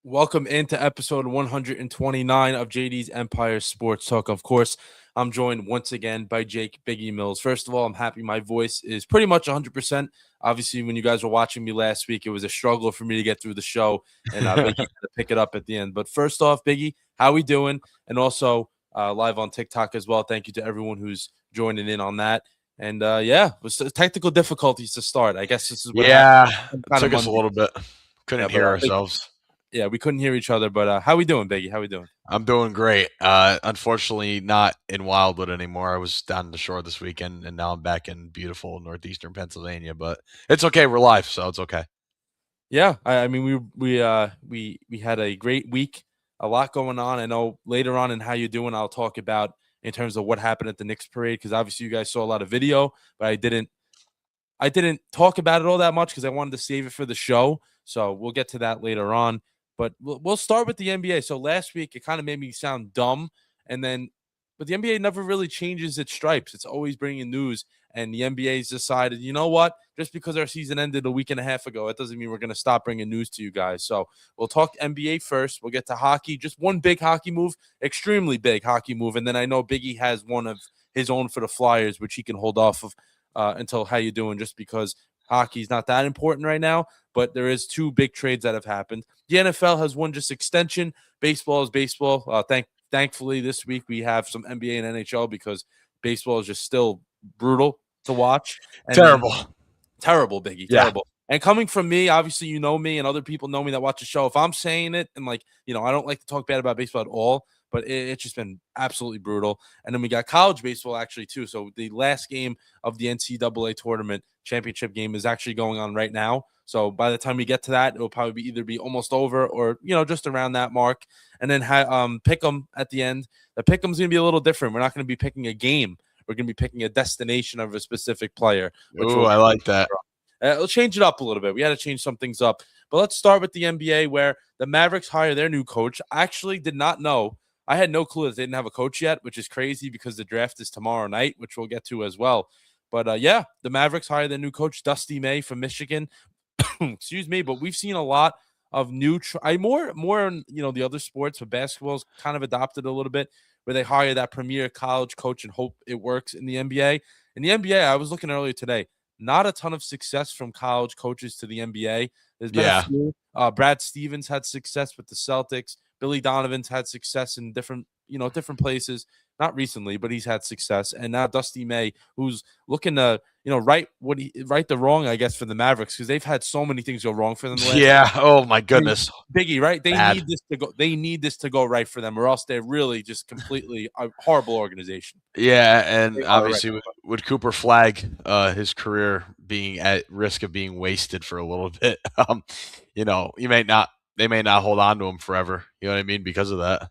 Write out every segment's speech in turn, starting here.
Welcome into episode 129 of JD's Empire Sports Talk. Of course, I'm joined once again by Jake Biggie Mills. First of all, I'm happy my voice is pretty much 100%. Obviously, when you guys were watching me last week, it was a struggle for me to get through the show, and Biggie had to pick it up at the end. But first off, Biggie, how we doing? And also live on TikTok as well. Thank you to everyone who's joining in on that. And it was technical difficulties to start. I guess this is what Yeah, happened. it took us a little bit. Couldn't hear ourselves. Yeah, we couldn't hear each other, but how we doing, Biggie? How we doing? I'm doing great. Unfortunately, not in Wildwood anymore. I was down the shore this weekend, and now I'm back in beautiful northeastern Pennsylvania. But it's okay. We're live, so it's okay. Yeah, I mean, we had a great week, a lot going on. I know later on in how you doing, I'll talk about in terms of what happened at the Knicks parade because obviously you guys saw a lot of video, but I didn't talk about it all that much because I wanted to save it for the show. So we'll get to that later on. But we'll start with the NBA. So last week, it kind of made me sound dumb. But the NBA never really changes its stripes. It's always bringing news. And the NBA's decided, you know what? Just because our season ended a week and a half ago, it doesn't mean we're going to stop bringing news to you guys. So we'll talk NBA first. We'll get to hockey. Just one big hockey move, extremely big hockey move. And then I know Biggie has one of his own for the Flyers, which he can hold off of until how you doing, just because hockey's not that important right now. But there is two big trades that have happened. The NFL has one just extension. Baseball is baseball. Thankfully, this week we have some NBA and NHL because baseball is just still brutal to watch. Terrible. Terrible, Biggie. Yeah. Terrible. And coming from me, obviously, you know me and other people know me that watch the show. If I'm saying it and I don't like to talk bad about baseball at all, but it's just been absolutely brutal. And then we got college baseball actually too. So the last game of the NCAA tournament championship game is actually going on right now. So by the time we get to that, it'll probably either be almost over or, just around that mark. And then pick 'em at the end. The pick 'em's going to be a little different. We're not going to be picking a game. We're going to be picking a destination of a specific player. I like that. We'll change it up a little bit. We had to change some things up. But let's start with the NBA, where the Mavericks hire their new coach. I actually did not know. I had no clue that they didn't have a coach yet, which is crazy because the draft is tomorrow night, which we'll get to as well. But, the Mavericks hire their new coach, Dusty May from Michigan. Excuse me, but we've seen a lot of new more in, the other sports, but basketball's kind of adopted a little bit where they hire that premier college coach and hope it works in the NBA. In the NBA, I was looking earlier today, not a ton of success from college coaches to the NBA. There's been a few. Brad Stevens had success with the Celtics. Billy Donovan's had success in different places. Not recently, but he's had success. And now Dusty May, who's looking to, right the wrong, I guess, for the Mavericks, because they've had so many things go wrong for them. Oh my goodness. Biggie, right? They need this to go right for them, or else they're really just completely a horrible organization. Yeah, and obviously with Cooper Flagg, his career being at risk of being wasted for a little bit, they may not hold on to him forever. You know what I mean? Because of that.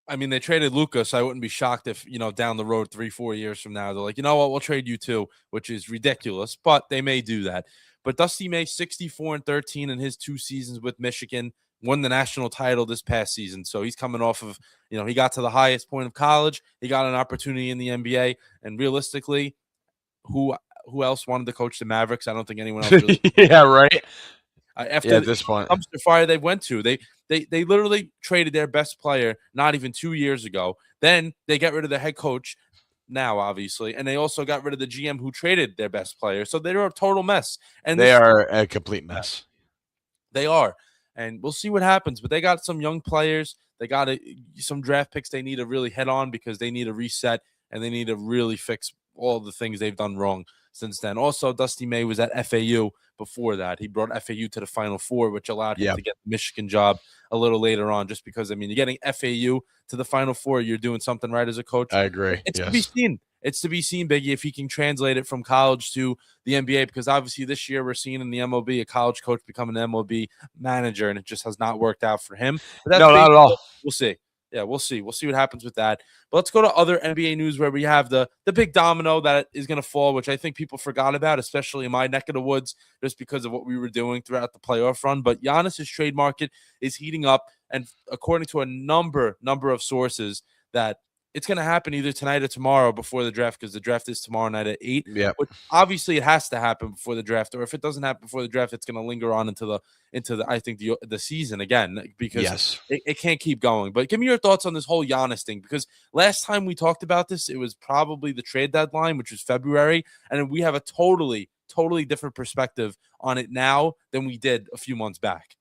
I mean, they traded Luka, so I wouldn't be shocked if, down the road 3-4 years from now, they're like, you know what, we'll trade you too, which is ridiculous, but they may do that. But Dusty May, 64-13 in his 2 seasons with Michigan, won the national title this past season. So he's coming off of, he got to the highest point of college. He got an opportunity in the NBA. And realistically, who else wanted to coach the Mavericks? I don't think anyone else really. Yeah, right. After this point, dumpster fire they went to, they literally traded their best player not even 2 years ago. Then they got rid of the head coach now, obviously, and they also got rid of the GM who traded their best player. So they're a total mess. And they are a complete mess. They are. And we'll see what happens. But they got some young players. They got some draft picks they need to really head on because they need a reset and they need to really fix all the things they've done wrong since then. Also, Dusty May was at FAU before that. He brought FAU to the Final Four, which allowed him to get the Michigan job a little later on, just because, you're getting FAU to the Final Four, you're doing something right as a coach. I agree. It's to be seen. It's to be seen, Biggie, if he can translate it from college to the NBA, because obviously this year we're seeing in the MLB a college coach become an MLB manager, and it just has not worked out for him. But no, not at all. We'll see. Yeah, we'll see. We'll see what happens with that. But let's go to other NBA news where we have the big domino that is going to fall, which I think people forgot about, especially in my neck of the woods, just because of what we were doing throughout the playoff run. But Giannis's trade market is heating up, and according to a number of sources, that it's going to happen either tonight or tomorrow before the draft, because the draft is tomorrow night at 8. Yep. But obviously, it has to happen before the draft, or if it doesn't happen before the draft, it's going to linger on into the I think the season again, because Yes. it can't keep going. But give me your thoughts on this whole Giannis thing, because last time we talked about this, it was probably the trade deadline, which was February, and we have a totally different perspective on it now than we did a few months back.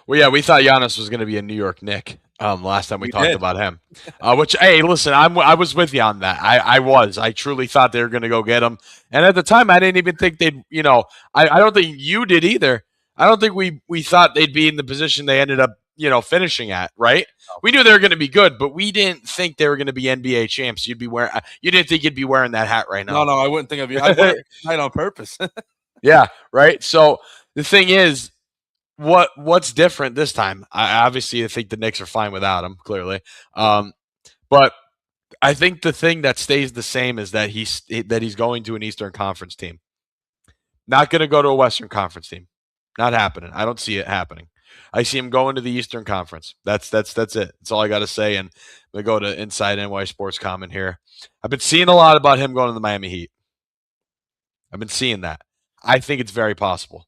Well, yeah, we thought Giannis was going to be a New York Knick last time we talked did. about him. Which, hey, listen, I was with you on that. I truly thought they were going to go get him. And at the time, I didn't even think they'd, I don't think you did either. I don't think we thought they'd be in the position they ended up, finishing at, right? We knew they were going to be good, but we didn't think they were going to be NBA champs. You didn't think you'd be wearing that hat right now. No, I wouldn't think of you. I put it tonight on purpose. Yeah, right. So the thing is, what's different this time? I think the Knicks are fine without him, clearly. But I think the thing that stays the same is that he's going to an Eastern Conference team. Not going to go to a Western Conference team. Not happening. I don't see it happening. I see him going to the Eastern Conference. That's it. That's all I got to say. And we go to Inside NY Sports Comment here. I've been seeing a lot about him going to the Miami Heat. I've been seeing that. I think it's very possible.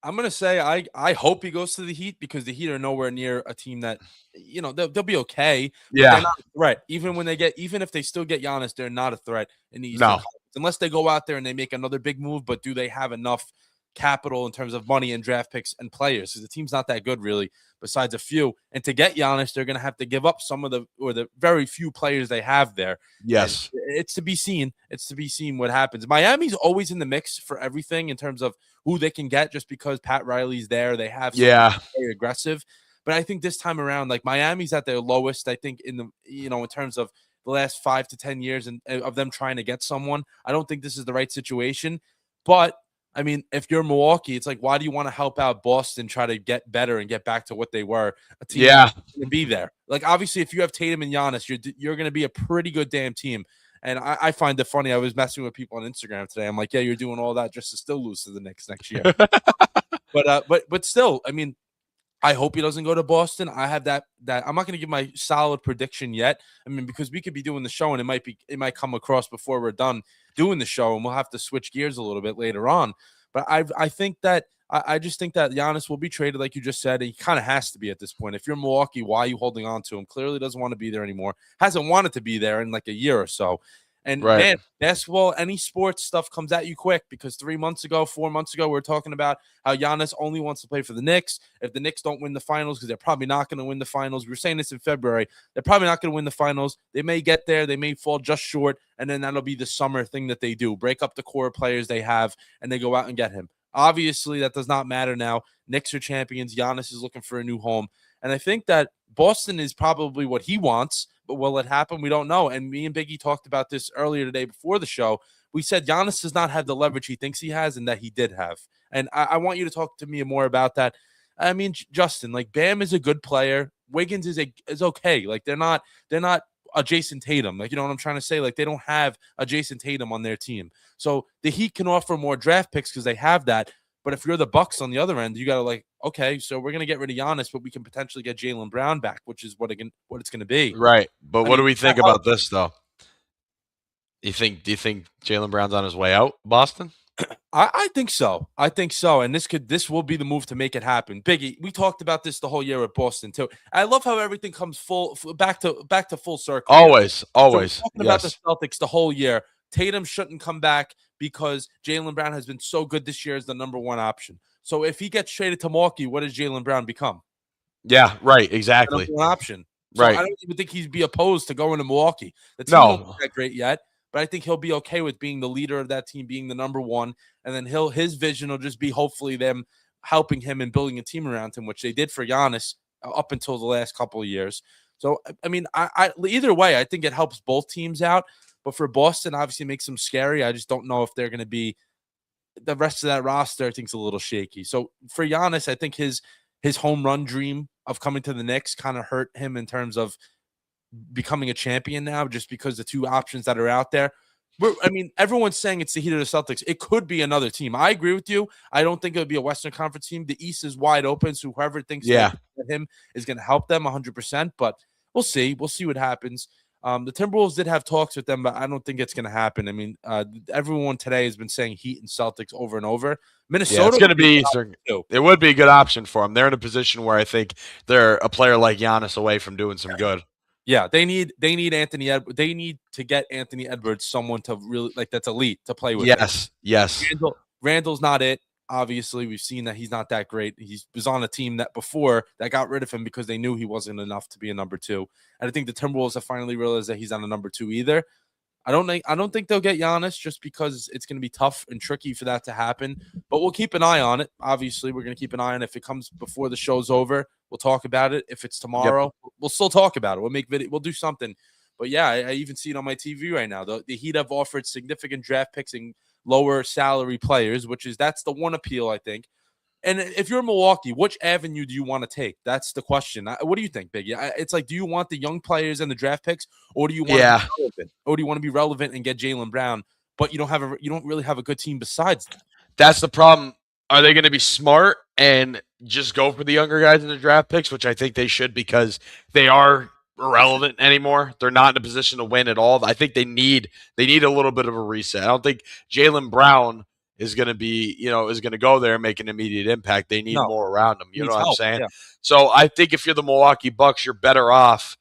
I'm gonna say I hope he goes to the Heat, because the Heat are nowhere near a team that they'll be okay. But Yeah. they're not a threat. Even if they still get Giannis, they're not a threat in the Eastern Conference, unless they go out there and they make another big move. But do they have enough capital in terms of money and draft picks and players? Because the team's not that good, really, besides a few. And to get Giannis, they're going to have to give up some of the very few players they have there. Yes. And it's to be seen. It's to be seen what happens. Miami's always in the mix for everything in terms of who they can get, just because Pat Riley's there. They have very aggressive. But I think this time around, like, Miami's at their lowest, I think, in the in terms of the last 5 to 10 years and of them trying to get someone. I don't think this is the right situation. But I mean, if you're Milwaukee, it's like, why do you want to help out Boston try to get better and get back to what they were? A team that's going to be there. Like, obviously, if you have Tatum and Giannis, you're going to be a pretty good damn team. And I find it funny. I was messing with people on Instagram today. I'm like, yeah, you're doing all that just to still lose to the Knicks next year. but still, I mean, I hope he doesn't go to Boston. I have that I'm not going to give my solid prediction yet. I mean, because we could be doing the show and it might come across before we're done doing the show, and we'll have to switch gears a little bit later on. But I think that I just think that Giannis will be traded, like you just said. He kind of has to be at this point. If you're Milwaukee, why are you holding on to him? Clearly doesn't want to be there anymore. Hasn't wanted to be there in like a year or so. And man, basketball, any sports stuff comes at you quick, because 4 months ago, we were talking about how Giannis only wants to play for the Knicks. If the Knicks don't win the finals, because they're probably not going to win the finals. We were saying this in February. They're probably not going to win the finals. They may get there. They may fall just short. And then that'll be the summer thing that they do. Break up the core players they have, and they go out and get him. Obviously, that does not matter now. Knicks are champions. Giannis is looking for a new home. And I think that Boston is probably what he wants, but will it happen? We don't know. And me and Biggie talked about this earlier today before the show. We said Giannis does not have the leverage he thinks he has and that he did have. And I want you to talk to me more about that. I mean, Justin, like, Bam is a good player. Wiggins is okay. Like, they're not a Jason Tatum. Like, you know what I'm trying to say? Like, they don't have a Jason Tatum on their team. So the Heat can offer more draft picks because they have that. But if you're the Bucks on the other end, you got to, like, okay, so we're going to get rid of Giannis, but we can potentially get Jaylen Brown back, which is what it's going to be. Right. But what do we think about this, though? Do you think Jaylen Brown's on his way out, Boston? I think so. I think so. And this will be the move to make it happen. Biggie, we talked about this the whole year at Boston too. I love how everything comes back to full circle. Always. So we're talking about the Celtics the whole year. Tatum shouldn't come back because Jaylen Brown has been so good this year as the number one option. So if he gets traded to Milwaukee, what does Jaylen Brown become? Yeah, right. Exactly. The number one option. So right. I don't even think he'd be opposed to going to Milwaukee. The team won't be that great yet, but I think he'll be okay with being the leader of that team, being the number one, and then his vision will just be hopefully them helping him and building a team around him, which they did for Giannis up until the last couple of years. So I mean, I either way, I think it helps both teams out. But for Boston, obviously, it makes them scary. I just don't know if they're going to be the rest of that roster. I think is a little shaky. So for Giannis, I think his home run dream of coming to the Knicks kind of hurt him in terms of becoming a champion now, just because the two options that are out there. I mean, everyone's saying it's the Heat or the Celtics. It could be another team. I agree with you. I don't think it would be a Western Conference team. The East is wide open, so whoever thinks that him is going to help them 100%. But we'll see. We'll see what happens. The Timberwolves did have talks with them, but I don't think it's going to happen. I mean, everyone today has been saying Heat and Celtics over and over. Yeah, it's Minnesota going would to be a be good option too. it would be a good option for them. They're in a position where I think they're a player like Giannis away from doing some good. Yeah, they need Anthony Edwards. They need to get Anthony Edwards, someone to really like that's elite to play with him. Yes, yes. Randall's not it. Obviously, we've seen that he's not that great. He was on a team that before that got rid of him because they knew he wasn't enough to be a number two. And I think the Timberwolves have finally realized that he's not a number two either. I don't think they'll get Giannis just because it's going to be tough and tricky for that to happen. But we'll keep an eye on it. Obviously, we're going to keep an eye on it. If it comes before the show's over, we'll talk about it. If it's Yep. tomorrow, we'll still talk about it. We'll make video. We'll do something. But yeah, I even see it on my TV right now. The Heat have offered significant draft picks and lower salary players, that's the one appeal I think. And if you're Milwaukee, which avenue do you want to take? That's the question. What do you think, Biggie? It's like, do you want the young players and the draft picks, or do you want to Yeah. be relevant? Or do you want to be relevant and get Jaylen Brown, but you don't really have a good team besides that? That's the problem. Are they going to be smart and just go for the younger guys in the draft picks, which I think they should because they are irrelevant anymore. They're not in a position to win at all. I think they need a little bit of a reset. I don't think Jaylen Brown is going to be, is going to go there and make an immediate impact. They need No, more around them. You know what I'm help. saying? Yeah. So I think if you're the Milwaukee Bucks, you're better off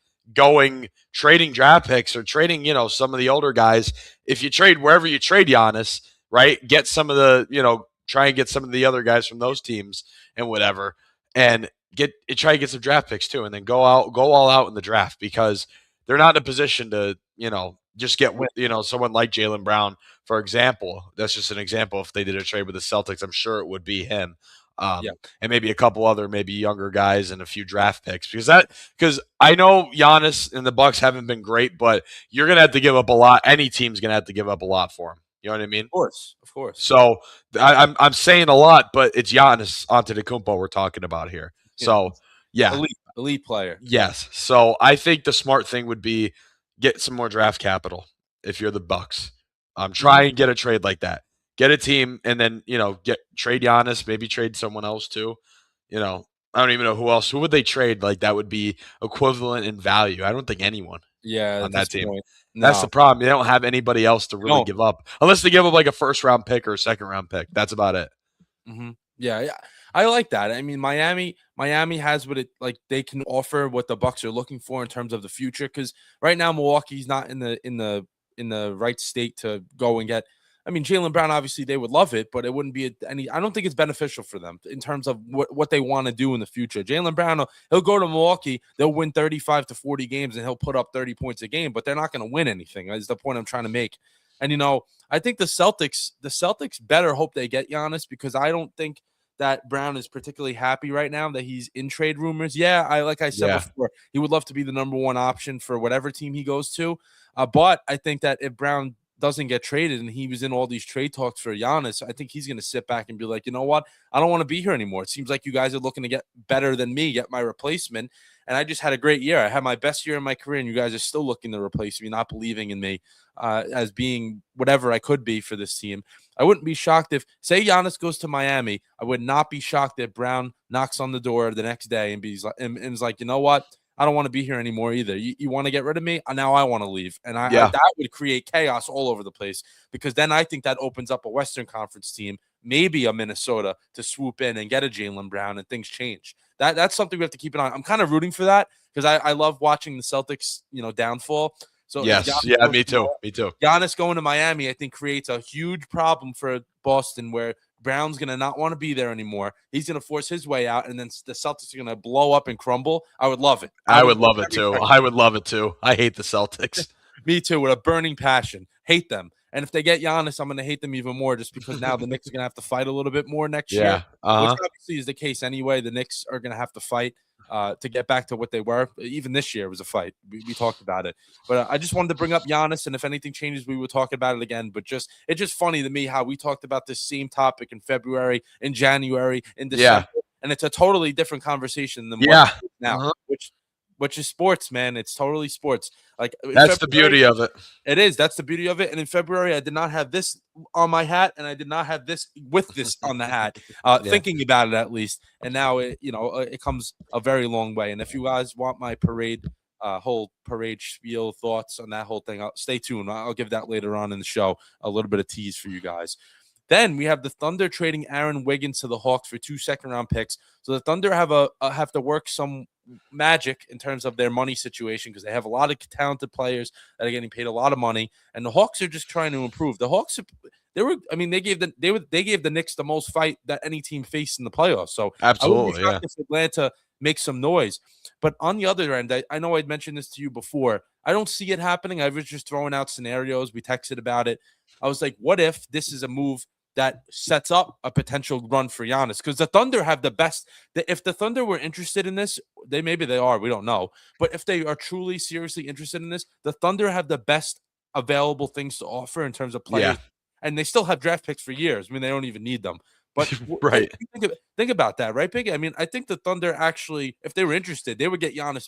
trading draft picks or trading, some of the older guys. If you trade wherever you trade Giannis, right? Get some of the, try and get some of the other guys from those teams and whatever, and try and get some draft picks too, and then go all out in the draft because they're not in a position to, just get, someone like Jaylen Brown, for example. That's just an example. If they did a trade with the Celtics, I'm sure it would be him. Yeah. And maybe a couple other, maybe younger guys and a few draft picks because I know Giannis and the Bucks haven't been great, but you're gonna have to give up a lot. Any team's gonna have to give up a lot for him. You know what I mean? Of course. So I'm saying a lot, but it's Giannis Antetokounmpo we're talking about here. So yeah, elite player. Yes. So I think the smart thing would be get some more draft capital if you're the Bucks. Try and get a trade like that. Get a team and then, trade Giannis, maybe trade someone else too. I don't even know who else. Who would they trade like that would be equivalent in value? I don't think anyone on that team. No. That's the problem. They don't have anybody else to really give up unless they give up like a first round pick or a second round pick. That's about it. Mm-hmm. Yeah. I like that. I mean, Miami has what they can offer what the Bucks are looking for in terms of the future. Because right now Milwaukee's not in the right state to go and get. I mean, Jaylen Brown, obviously they would love it, but it wouldn't be I don't think it's beneficial for them in terms of what they want to do in the future. Jaylen Brown, he'll go to Milwaukee, they'll win 35 to 40 games, and he'll put up 30 points a game, but they're not going to win anything. Is the point I'm trying to make. And I think the Celtics better hope they get Giannis because I don't think that Brown is particularly happy right now that he's in trade rumors. Yeah, like I said before, he would love to be the number one option for whatever team he goes to. But I think that if Brown doesn't get traded and he was in all these trade talks for Giannis, I think he's going to sit back and be like, you know what? I don't want to be here anymore. It seems like you guys are looking to get better than me, get my replacement. And I just had a great year. I had my best year in my career, and you guys are still looking to replace me, not believing in me as being whatever I could be for this team. I wouldn't be shocked if, say, Giannis goes to Miami. I would not be shocked if Brown knocks on the door the next day and is like, you know what? I don't want to be here anymore either. You want to get rid of me? Now I want to leave. And that would create chaos all over the place because then I think that opens up a Western Conference team, maybe a Minnesota, to swoop in and get a Jaylen Brown and things change. That's something we have to keep an eye on. I'm kind of rooting for that because I love watching the Celtics, downfall. So yes, me too. Giannis going to Miami, I think, creates a huge problem for Boston where Brown's going to not want to be there anymore. He's going to force his way out, and then the Celtics are going to blow up and crumble. I would love it. I would love it too. I would love it too. I hate the Celtics. Me too, with a burning passion. Hate them. And if they get Giannis, I'm going to hate them even more just because now the Knicks are going to have to fight a little bit more next year, which obviously is the case anyway. The Knicks are going to have to fight to get back to what they were. Even this year was a fight. We talked about it. But I just wanted to bring up Giannis, and if anything changes, we will talk about it again. But it's just funny to me how we talked about this same topic in February, in January, in December, and it's a totally different conversation than what it is now, which is sports, man. It's totally sports. Like that's the beauty of it. It is. That's the beauty of it. And in February, I did not have this on my hat, and I did not have this with this on the hat. Thinking about it at least, and now it comes a very long way. And if you guys want my parade whole parade spiel thoughts on that whole thing. Stay tuned. I'll give that later on in the show. A little bit of tease for you guys. Then we have the Thunder trading Aaron Wiggins to the Hawks for 2 second-round picks. So the Thunder have to work some magic in terms of their money situation because they have a lot of talented players that are getting paid a lot of money, and the Hawks are just trying to improve. The Hawks, they gave the Knicks the most fight that any team faced in the playoffs. So I wouldn't be Absolutely, yeah. shocked if Atlanta makes some noise. But on the other end, I know I'd mentioned this to you before. I don't see it happening. I was just throwing out scenarios. We texted about it. I was like, what if this is a move that sets up a potential run for Giannis? Because the Thunder have the best. If the Thunder were interested in this, maybe they are. We don't know. But if they are truly, seriously interested in this, the Thunder have the best available things to offer in terms of Yeah. players. And they still have draft picks for years. I mean, they don't even need them. But Right. think about that, right, Biggie? I mean, I think the Thunder actually, if they were interested, they would get Giannis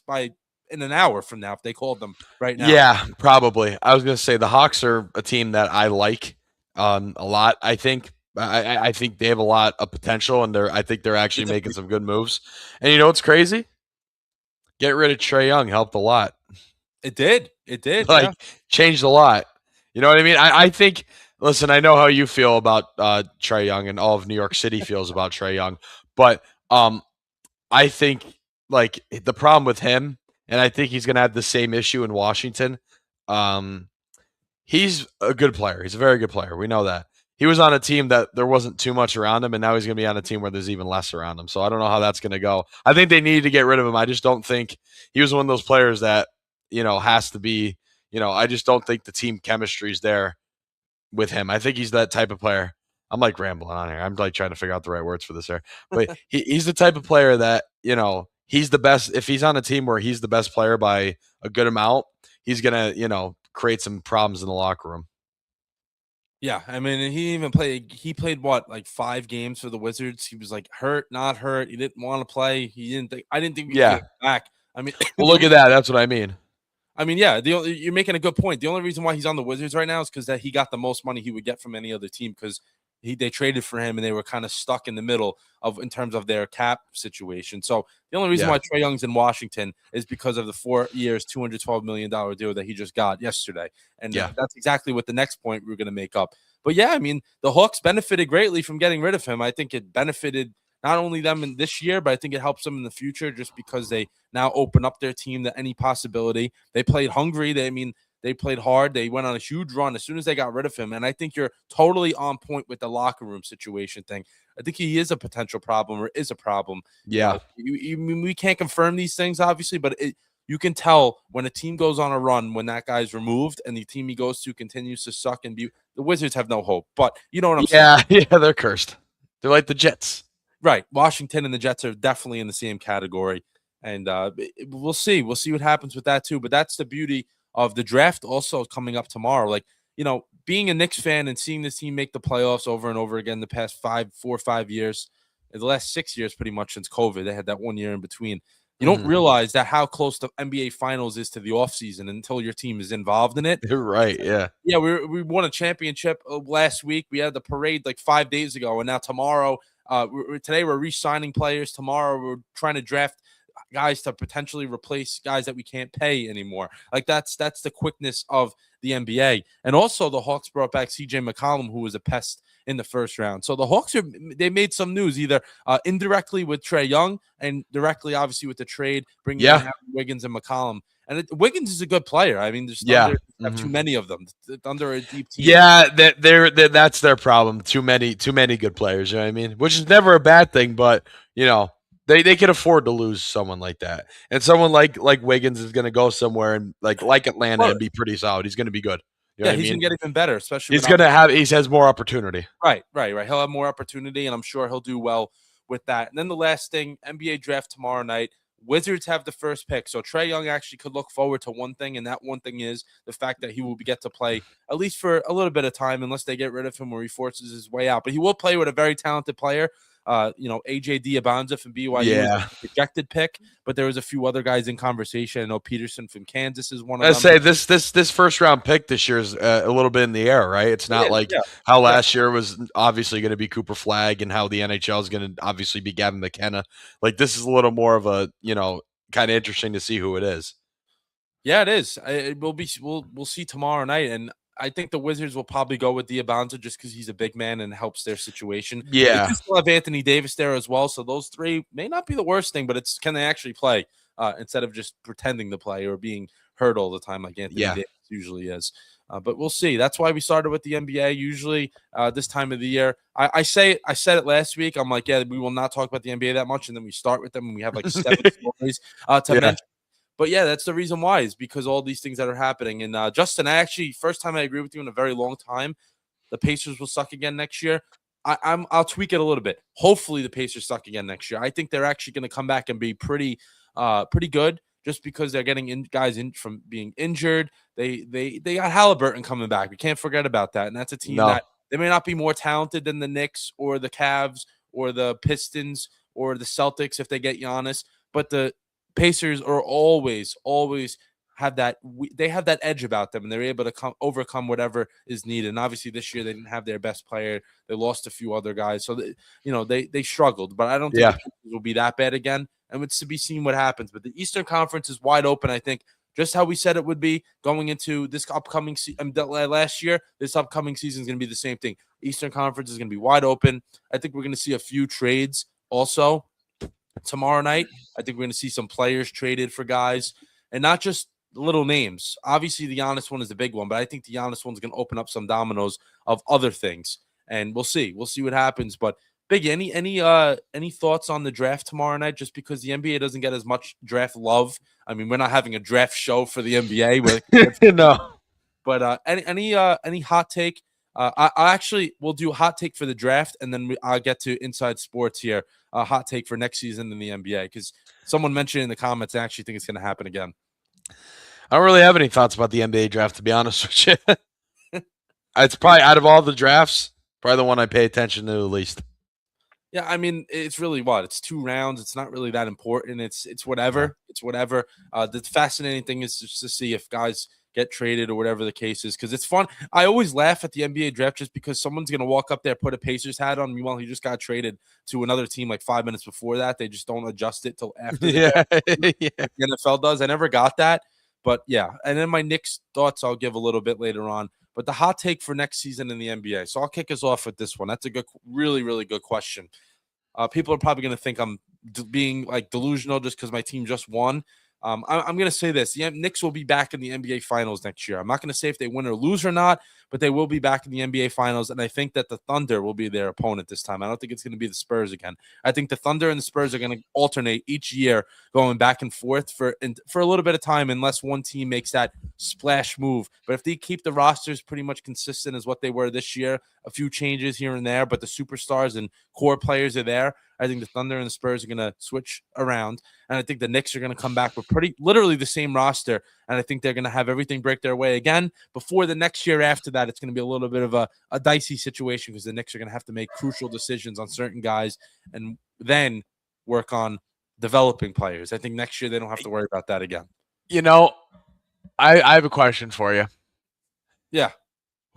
in an hour from now if they called them right now. Yeah, probably. I was gonna say the Hawks are a team that I like a lot. I think I think they have a lot of potential, and I think they're actually making some good moves. And you know what's crazy? Get rid of Trae Young helped a lot. It did. It did. Like Yeah. changed a lot. You know what I mean? I think. Listen, I know how you feel about Trae Young, and all of New York City feels about Trae Young, but I think like the problem with him, and I think he's going to have the same issue in Washington. Um, he's a good player. He's a very good player. We know that. He was on a team that there wasn't too much around him, and now he's going to be on a team where there's even less around him. So I don't know how that's going to go. I think they needed to get rid of him. I just don't think he was one of those players that has to be. I just don't think the team chemistry is there with him. I think he's that type of player. I'm like rambling on here. I'm like trying to figure out the right words for this here. But he's the type of player that, he's the best. If he's on a team where he's the best player by a good amount, he's going to, create some problems in the locker room. Yeah, I mean, he played what, like 5 games for the Wizards. He was like hurt, not hurt. He didn't want to play. I didn't think we could Yeah. get him back. I mean, Well, look at that. That's what I mean. Yeah, you're making a good point. The only reason why he's on the Wizards right now is because that he got the most money he would get from any other team because they traded for him and they were kind of stuck in the middle in terms of their cap situation. So the only reason why Trae Young's in Washington is because of the 4 years, $212 million deal that he just got yesterday. And that's exactly what the next point we're going to make up. But yeah, I mean, the Hawks benefited greatly from getting rid of him. I think it benefited not only them in this year, but I think it helps them in the future just because they now open up their team to any possibility. They played hungry. They played hard. They went on a huge run as soon as they got rid of him. And I think you're totally on point with the locker room situation thing. I think he is a potential problem or is a problem. Yeah. We can't confirm these things, obviously, but you can tell when a team goes on a run when that guy's removed and the team he goes to continues to suck and be – the Wizards have no hope. But you know what I'm saying? Yeah, they're cursed. They're like the Jets. Right. Washington and the Jets are definitely in the same category. And we'll see. We'll see what happens with that too. But that's the beauty of the draft also coming up tomorrow. Like, being a Knicks fan and seeing this team make the playoffs over and over again the past 4 or 5 years, the last 6 years pretty much since COVID. They had that 1 year in between. You don't realize that how close the NBA Finals is to the offseason until your team is involved in it. You're right, yeah. Yeah, we won a championship last week. We had the parade like 5 days ago, and now tomorrow today we're re-signing players. Tomorrow we're trying to draft guys to potentially replace guys that we can't pay anymore. Like that's the quickness of the NBA. And also the Hawks brought back CJ McCollum, who was a pest in the first round. So the Hawks they made some news either indirectly with Trae Young and directly obviously with the trade bringing in Wiggins and McCollum. And Wiggins is a good player. I mean, there's Thunder have too many of them. The Thunder are a deep team. Yeah, that's their problem. Too many good players. You know what I mean? Which is never a bad thing, but they can afford to lose someone like that. And someone like Wiggins is going to go somewhere and like Atlanta and be pretty solid. He's going to be good. You know he's going to get even better, especially he's going to have. He has more opportunity. Right. He'll have more opportunity, and I'm sure he'll do well with that. And then the last thing, NBA draft tomorrow night. Wizards have the first pick. So Trae Young actually could look forward to one thing, and that one thing is the fact that he will get to play at least for a little bit of time unless they get rid of him or he forces his way out. But he will play with a very talented player. AJ Diabanza from BYU is a projected pick, but there was a few other guys in conversation. I know Peterson from Kansas is one of them. I say this first round pick this year is a little bit in the air, right? It's not how last year was obviously going to be Cooper Flagg and how the NHL is going to obviously be Gavin McKenna. Like this is a little more of a kind of interesting to see who it is. Yeah, it is. It will be. We'll see tomorrow night, and I think the Wizards will probably go with Diabanza just because he's a big man and helps their situation. They Yeah. do still have Anthony Davis there as well, so those three may not be the worst thing, but it's can they actually play instead of just pretending to play or being hurt all the time like Anthony Yeah. Davis usually is. But we'll see. That's why we started with the NBA. Usually this time of the year, I said it last week. I'm like, yeah, we will not talk about the NBA that much, and then we start with them, and we have like 7 stories to Yeah. mention. But yeah, that's the reason why is because all these things that are happening. And Justin, I actually first time I agree with you in a very long time. The Pacers will suck again next year. I'll tweak it a little bit. Hopefully, the Pacers suck again next year. I think they're actually going to come back and be pretty good, just because they're getting guys in from being injured. They got Halliburton coming back. We can't forget about that. And that's a team No. that they may not be more talented than the Knicks or the Cavs or the Pistons or the Celtics if they get Giannis, but the Pacers are always have that they have that edge about them, and they're able to overcome whatever is needed. And obviously, this year they didn't have their best player; they lost a few other guys, so they struggled. But I don't think Yeah. the Pacers will be that bad again, and it's to be seen what happens. But the Eastern Conference is wide open. I think just how we said it would be going into this upcoming last year. This upcoming season is going to be the same thing. Eastern Conference is going to be wide open. I think we're going to see a few trades also tomorrow night. I think we're going to see some players traded for guys, and not just little names. Obviously, the Giannis one is the big one, but I think the Giannis one's going to open up some dominoes of other things, and we'll see. We'll see what happens. But Biggie, any thoughts on the draft tomorrow night? Just because the NBA doesn't get as much draft love. I mean, we're not having a draft show for the NBA, No. but any hot take? I actually will do a hot take for the draft, and then I'll get to inside sports here. A hot take for next season in the NBA, because someone mentioned in the comments, I actually think it's going to happen again. I don't really have any thoughts about the NBA draft, to be honest with you. It's probably out of all the drafts, probably the one I pay attention to the least. Yeah, I mean, it's really what? It's 2 rounds. It's not really that important. It's whatever. Yeah. It's whatever. The fascinating thing is just to see if guys get traded or whatever the case is, because it's fun. I always laugh at the NBA draft just because someone's going to walk up there, put a Pacers hat on. Meanwhile, he just got traded to another team like 5 minutes before that. They just don't adjust it till after the Yeah. draft. Yeah. Like the NFL does. I never got that. But yeah, and then my Knicks thoughts I'll give a little bit later on. But the hot take for next season in the NBA. So I'll kick us off with this one. That's a good, really, really good question. People are probably going to think I'm being like delusional just because my team just won. I'm going to say this. The Knicks will be back in the NBA Finals next year. I'm not going to say if they win or lose or not, but they will be back in the NBA Finals, and I think that the Thunder will be their opponent this time. I don't think it's going to be the Spurs again. I think the Thunder and the Spurs are going to alternate each year, going back and forth for a little bit of time, unless one team makes that splash move. But if they keep the rosters pretty much consistent as what they were this year, a few changes here and there, but the superstars and core players are there, I think the Thunder and the Spurs are going to switch around. And I think the Knicks are going to come back with literally the same roster. And I think they're going to have everything break their way again. Before the next year after that, it's going to be a little bit of a dicey situation, because the Knicks are going to have to make crucial decisions on certain guys and then work on developing players. I think next year they don't have to worry about that again. You know, I have a question for you. Yeah.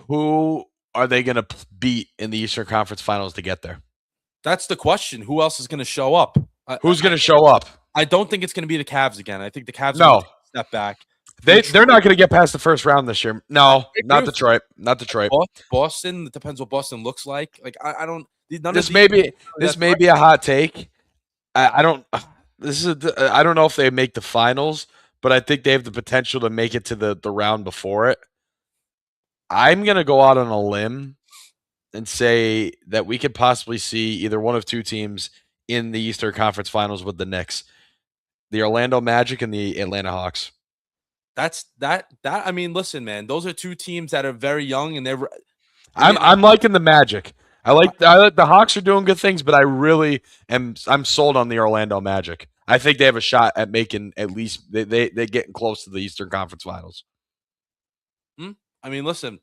Who are they going to beat in the Eastern Conference Finals to get there? That's the question. Who else is going to show up? Who's going to show up? I don't think it's going to be the Cavs again. I think the Cavs are No. going to step back. They're not going to get past the first round this year. No, not Detroit. Not Detroit. Boston. It depends what Boston looks like. Like I don't. This may be a hot take. I don't. I don't know if they make the finals, but I think they have the potential to make it to the round before it. I'm going to go out on a limb and say that we could possibly see either one of two teams in the Eastern Conference Finals with the Knicks, the Orlando Magic and the Atlanta Hawks. That's that. I mean, listen, man, those are two teams that are very young, and they're. I'm liking the Magic. I like the Hawks are doing good things, but I'm sold on the Orlando Magic. I think they have a shot at making at least they getting close to the Eastern Conference Finals. I mean, listen,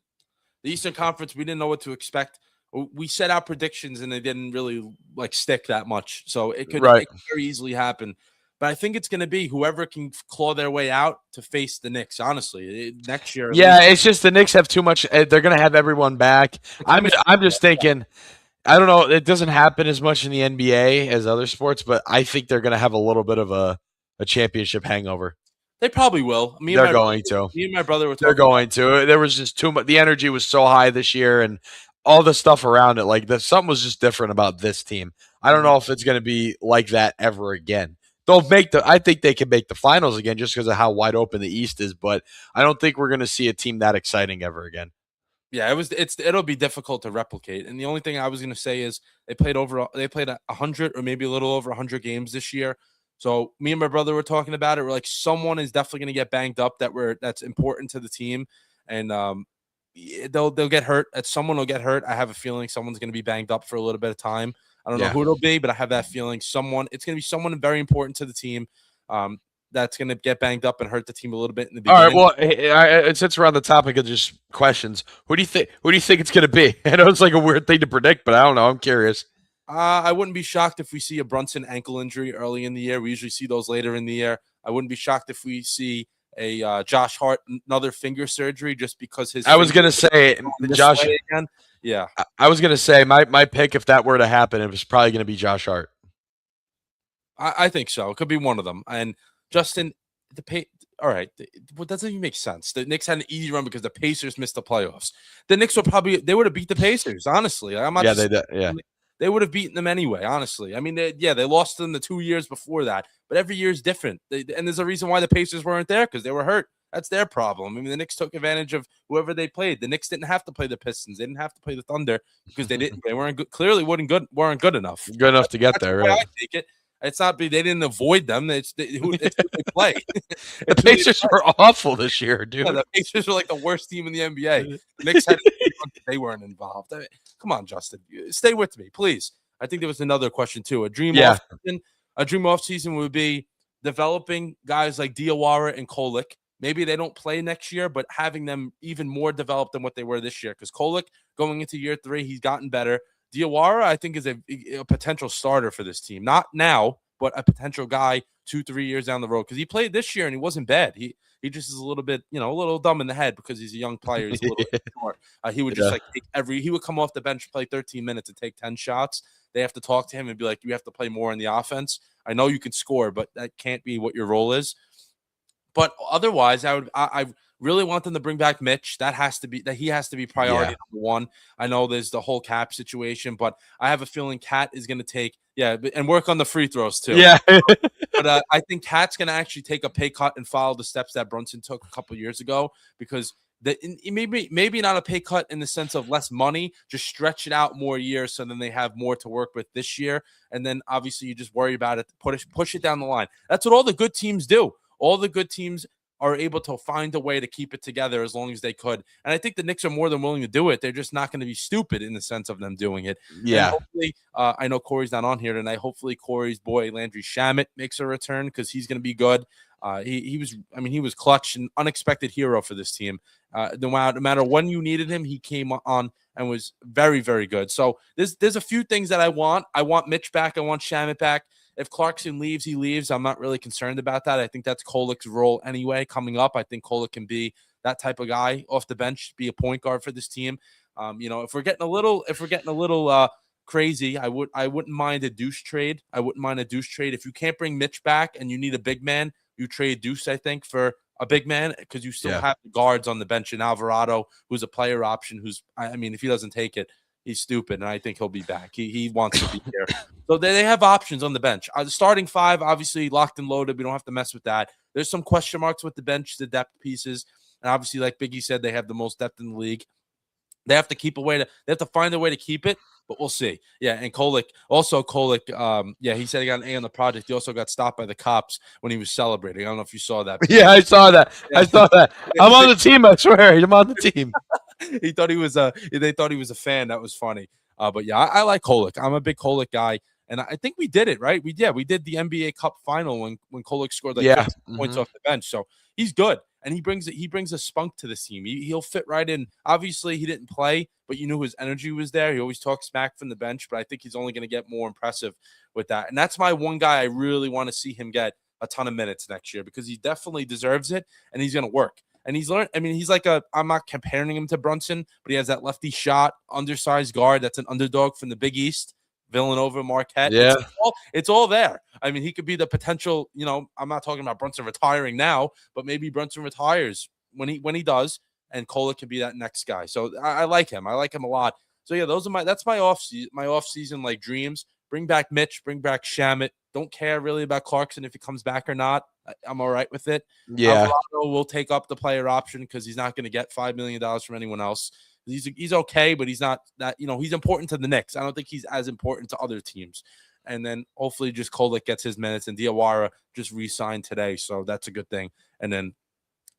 the Eastern Conference, we didn't know what to expect. We set out predictions and they didn't really stick that much. So it could very easily happen. But I think it's going to be whoever can claw their way out to face the Knicks, honestly, next year. Yeah, it's just the Knicks have too much. They're going to have everyone back. I'm just thinking, I don't know. It doesn't happen as much in the NBA as other sports, but I think they're going to have a little bit of a championship hangover. They probably will. They're going to. Me and my brother were They're talking about. going to. There was just too much. The energy was so high this year, and all the stuff around it. Like something was just different about this team. I don't Mhm. know if it's going to be like that ever again. They'll make the. I think they can make the finals again just because of how wide open the East is. But I don't think we're going to see a team that exciting ever again. Yeah, it'll be difficult to replicate. And the only thing I was going to say is they played 100 or maybe a little over 100 games this year. So me and my brother were talking about it. We're like, someone is definitely going to get banged up that's important to the team, and they'll get hurt. Someone will get hurt. I have a feeling someone's going to be banged up for a little bit of time. I don't know Yeah. who it'll be, but I have that feeling it's going to be someone very important to the team. That's going to get banged up and hurt the team a little bit in the All right. beginning. Well, since we're on the topic of just questions, who do you think? Who do you think it's going to be? I know it's like a weird thing to predict, but I don't know. I'm curious. I wouldn't be shocked if we see a Brunson ankle injury early in the year. We usually see those later in the year. I wouldn't be shocked if we see a Josh Hart another finger surgery just because his. I was going to say, Josh. Again. Yeah, I was going to say my pick if that were to happen, it was probably going to be Josh Hart. I think so. It could be one of them. And Justin, all right, well, that doesn't even make sense. The Knicks had an easy run because the Pacers missed the playoffs. The Knicks would have beat the Pacers. Honestly, I'm not. Yeah, they did. Yeah. They would have beaten them anyway, honestly. I mean, they lost them the 2 years before that, but every year is different. And there's a reason why the Pacers weren't there because they were hurt. That's their problem. I mean, the Knicks took advantage of whoever they played. The Knicks didn't have to play the Pistons. They didn't have to play the Thunder because they weren't good. Clearly, weren't good enough. Good enough to get there, right? I take it. It's not they didn't avoid them. It's who they play. The Pacers were awful this year, dude. Yeah, the Pacers were like the worst team in the NBA. The Knicks had they weren't involved. I mean, come on, Justin, stay with me, please. I think there was another question too. A dream off season would be developing guys like Diawara and Kolek. Maybe they don't play next year, but having them even more developed than what they were this year. Because Kolek going into year 3, he's gotten better. Diawara, I think, is a potential starter for this team. Not now, but a potential guy 2-3 years down the road. Because he played this year and he wasn't bad. He just is a little bit, a little dumb in the head because he's a young player. He's a little bit short. He would just he would come off the bench, play 13 minutes, and take 10 shots. They have to talk to him and be like, you have to play more in the offense. I know you can score, but that can't be what your role is. But otherwise, I really want them to bring back Mitch. He has to be priority number one. I know there's the whole cap situation, but I have a feeling Cat is going to take and work on the free throws too. Yeah, but I think Cat's going to actually take a pay cut and follow the steps that Brunson took a couple years ago because maybe not a pay cut in the sense of less money, just stretch it out more years so then they have more to work with this year, and then obviously you just worry about it, push it down the line. That's what all the good teams do. All the good teams are able to find a way to keep it together as long as they could. And I think the Knicks are more than willing to do it. They're just not going to be stupid in the sense of them doing it. Yeah. And hopefully, I know Corey's not on here tonight. Hopefully Corey's boy, Landry Shamet, makes a return because he's going to be good. He was clutch and unexpected hero for this team. No matter when you needed him, he came on and was very, very good. So there's a few things that I want. I want Mitch back. I want Shamet back. If Clarkson leaves, he leaves. I'm not really concerned about that. I think that's Kolek's role anyway coming up. I think Kolek can be that type of guy off the bench, be a point guard for this team. If we're getting a little crazy, I wouldn't mind a Deuce trade. If you can't bring Mitch back and you need a big man, you trade Deuce, I think, for a big man because you still have the guards on the bench and Alvarado, who's a player option. If he doesn't take it, he's stupid, and I think he'll be back. He wants to be here. So they have options on the bench. The starting 5, obviously, locked and loaded. We don't have to mess with that. There's some question marks with the bench, the depth pieces. And obviously, like Biggie said, they have the most depth in the league. They have to find a way to keep it, but we'll see. Yeah, and Kolek, he said he got an A on the project. He also got stopped by the cops when he was celebrating. I don't know if you saw that. Yeah, I saw that. I'm on the team, I swear. I'm on the team. They thought he was a fan. That was funny. But yeah, I like Kolek. I'm a big Kolek guy. And I think we did it, right? We did the NBA Cup final when Kolek scored 15 points off the bench. So he's good. And he brings a spunk to this team. He'll fit right in. Obviously, he didn't play, but you knew his energy was there. He always talks smack from the bench, but I think he's only going to get more impressive with that. And that's my one guy I really want to see him get a ton of minutes next year because he definitely deserves it, and he's going to work. And he's learned. I mean, he's I'm not comparing him to Brunson, but he has that lefty shot, undersized guard that's an underdog from the Big East. Villanova, Marquette. Yeah. It's all there. I mean, he could be the potential. I'm not talking about Brunson retiring now, but maybe Brunson retires when he does, and Kolek could be that next guy. So I like him. I like him a lot. So yeah, that's my off season like dreams. Bring back Mitch. Bring back Shamit. Don't care really about Clarkson if he comes back or not. I'm all right with it. Yeah. Alvarado will take up the player option because he's not going to get $5 million from anyone else. He's okay, but he's not that, he's important to the Knicks. I don't think he's as important to other teams. And then hopefully just Kolek gets his minutes, and Diawara just re-signed today. So that's a good thing. And then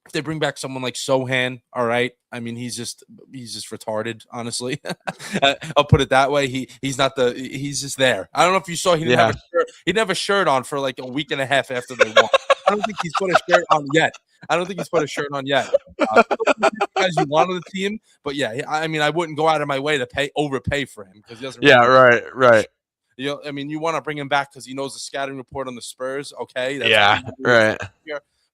if they bring back someone like Sohan, all right. I mean, he's just retarded, honestly. I'll put it that way. He's just there. I don't know if you saw he didn't have a shirt on for like a week and a half after they won. I don't think he's put a shirt on yet. As you want on the team, but yeah, I mean, I wouldn't go out of my way to overpay for him because he doesn't. Really right. I mean, you want to bring him back because he knows the scouting report on the Spurs. Okay, right.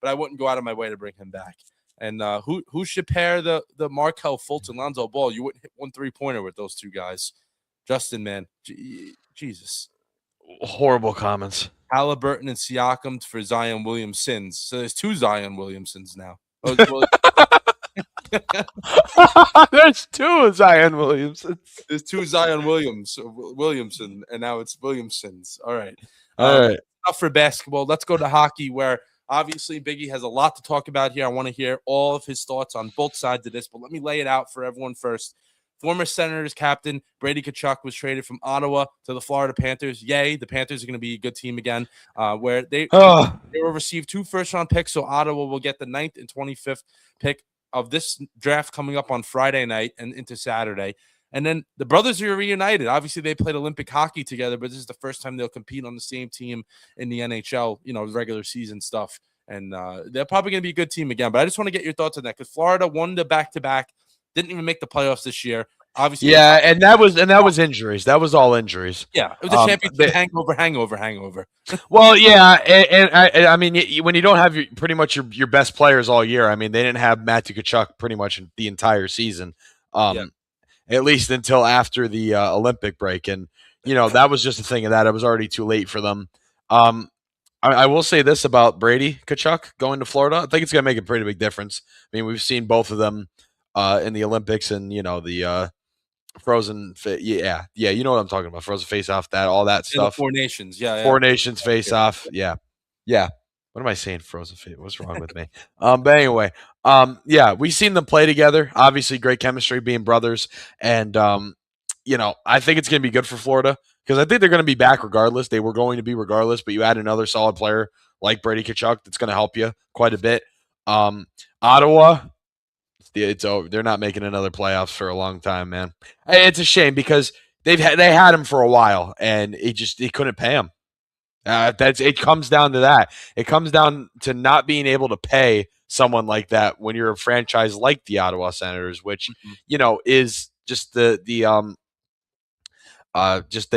But I wouldn't go out of my way to bring him back. And who should pair the Markelle Fultz and Lonzo Ball? You wouldn't hit 1 3-pointer with those two guys. Justin, man, Jesus, horrible comments. Halliburton and Siakam for Zion Williamsons. So there's 2 Zion Williamsons now. There's 2 Zion Williamsons. There's 2 Zion Williamson, and now it's Williamsons. All right. Enough for basketball. Let's go to hockey, where obviously Biggie has a lot to talk about here. I want to hear all of his thoughts on both sides of this, but let me lay it out for everyone first. Former Senators captain Brady Tkachuk was traded from Ottawa to the Florida Panthers. Yay, the Panthers are going to be a good team again, where they will receive 2 first-round picks, so Ottawa will get the 9th and 25th pick of this draft coming up on Friday night and into Saturday. And then the brothers are reunited. Obviously, they played Olympic hockey together, but this is the first time they'll compete on the same team in the NHL, regular season stuff. And they're probably going to be a good team again. But I just want to get your thoughts on that because Florida won the back-to-back, didn't even make the playoffs this year. Obviously, and that was injuries. That was all injuries. Yeah, it was a championship hangover. Well, yeah, and I mean, when you don't have pretty much your best players all year, I mean, they didn't have Matthew Tkachuk pretty much the entire season, at least until after the Olympic break, and that was just a thing of that. It was already too late for them. I will say this about Brady Tkachuk going to Florida. I think it's going to make a pretty big difference. I mean, we've seen both of them in the Olympics and the frozen you know what I'm talking about, frozen face off, all that stuff, 4 Nations, Four Nations face off, yeah what am I saying, frozen face, what's wrong with me? But anyway, we've seen them play together, obviously great chemistry being brothers, and I think it's going to be good for Florida because I think they're going to be back regardless. They were going to be regardless, but you add another solid player like Brady Tkachuk that's going to help you quite a bit. Ottawa, it's over. They're not making another playoffs for a long time, man. It's a shame because they had him for a while, and he couldn't pay him. It comes down to that. It comes down to not being able to pay someone like that when you're a franchise like the Ottawa Senators, which is just the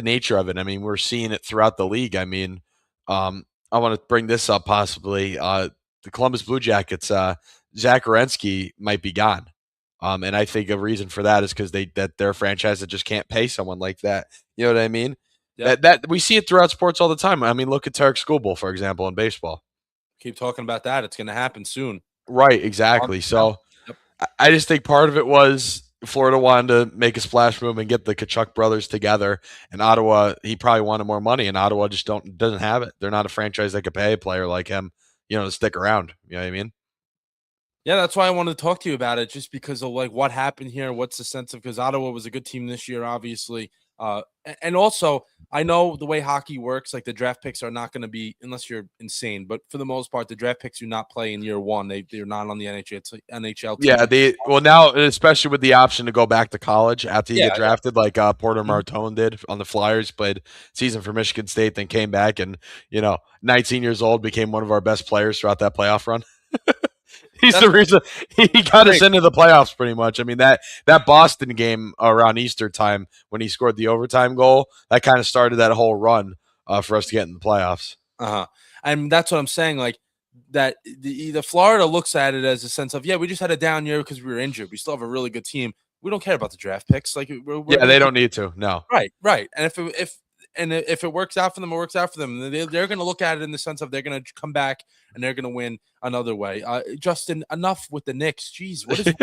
nature of it. I mean, we're seeing it throughout the league. I mean, I want to bring this up possibly. The Columbus Blue Jackets. Zach Werenski might be gone. And I think a reason for that is because they're a franchise that just can't pay someone like that. You know what I mean? Yeah. That we see it throughout sports all the time. I mean, look at Tarek Skubal, for example, in baseball. Keep talking about that. It's going to happen soon. Right, exactly. So I just think part of it was Florida wanted to make a splash move and get the Tkachuk brothers together. And Ottawa, he probably wanted more money, and Ottawa just doesn't have it. They're not a franchise that could pay a player like him, to stick around. You know what I mean? Yeah, that's why I wanted to talk to you about it, just because of like what happened here. What's the sense of, because Ottawa was a good team this year, obviously. And also, I know the way hockey works, like the draft picks are not going to be, unless you're insane, but for the most part, the draft picks do not play in year one. They're not on the NHL team. Yeah, now, especially with the option to go back to college after you get drafted, like Porter Martone did on the Flyers, played season for Michigan State, then came back and, 19 years old, became one of our best players throughout that playoff run. He's the reason he got us into the playoffs pretty much. I mean, that Boston game around Easter time when he scored the overtime goal, that kind of started that whole run for us to get in the playoffs. And that's what I'm saying. Like that the Florida looks at it as a sense of, we just had a down year because we were injured. We still have a really good team. We don't care about the draft picks. Like they don't need to. No. Right. And if and if it works out for them, it works out for them. They're going to look at it in the sense of they're going to come back and they're going to win another way. Justin, enough with the Knicks. Jeez, what is you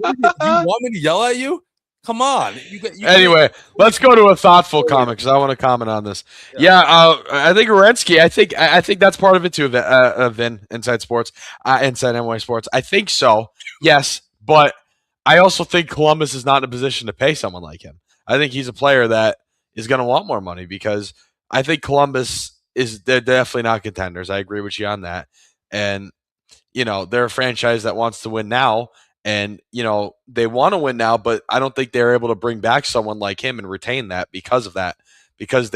want me to yell at you? Come on. Anyway, let's go to a thoughtful comment because I want to comment on this. Yeah, I think Wierenski. I think that's part of it too. Vin Inside Sports, Inside NY Sports. I think so. Yes, but I also think Columbus is not in a position to pay someone like him. I think he's a player that is going to want more money because I think Columbus they're definitely not contenders. I agree with you on that, and they're a franchise that wants to win now. And, they want to win now, but I don't think they're able to bring back someone like him and retain that because of that. Because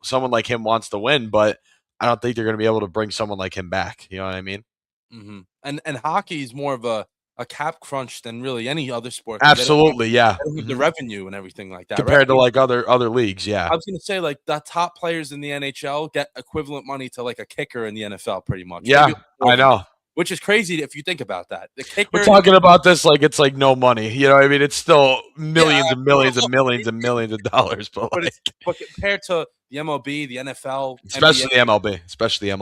someone like him wants to win, but I don't think they're going to be able to bring someone like him back. You know what I mean? Mm-hmm. And hockey is more of a cap crunch than really any other sport. Absolutely, yeah. They don't have the revenue and everything like that. Compared to like other leagues, yeah. I was going to say like the top players in the NHL get equivalent money to like a kicker in the NFL pretty much. Yeah, I know. Which is crazy if you think about that. The kicker, we're talking about this like it's like no money. You know what I mean? It's still millions and millions and millions and millions of dollars. But compared to the MLB, the NFL, especially NBA, the MLB, especially the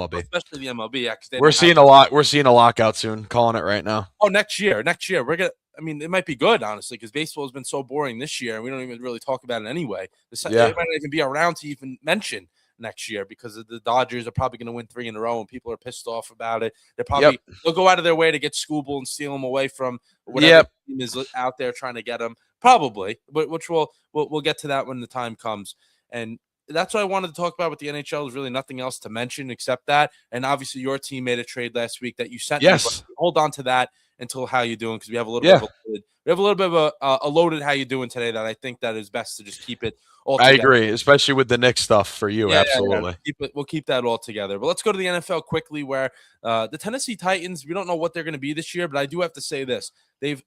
MLB, yeah. We're seeing a lot. We're seeing a lockout soon. Calling it right now. Oh, next year, we're gonna. I mean, it might be good, honestly, because baseball has been so boring this year, and we don't even really talk about it anyway. It might not even be around to even mention next year because the Dodgers are probably going to win 3 in a row, and people are pissed off about it. They'll go out of their way to get Scooble and steal them away from whatever team is out there trying to get them. Probably, but which we'll get to that when the time comes. And that's what I wanted to talk about with the NHL. There's really nothing else to mention except that. And obviously, your team made a trade last week that you sent. Yes. Me, hold on to that until how you doing because we have a little bit of a loaded how you doing today that I think that is best to just keep it. I agree, especially with the Knicks stuff for you. Absolutely. We'll keep that all together. But let's go to the NFL quickly where the Tennessee Titans, we don't know what they're going to be this year, but I do have to say this. They've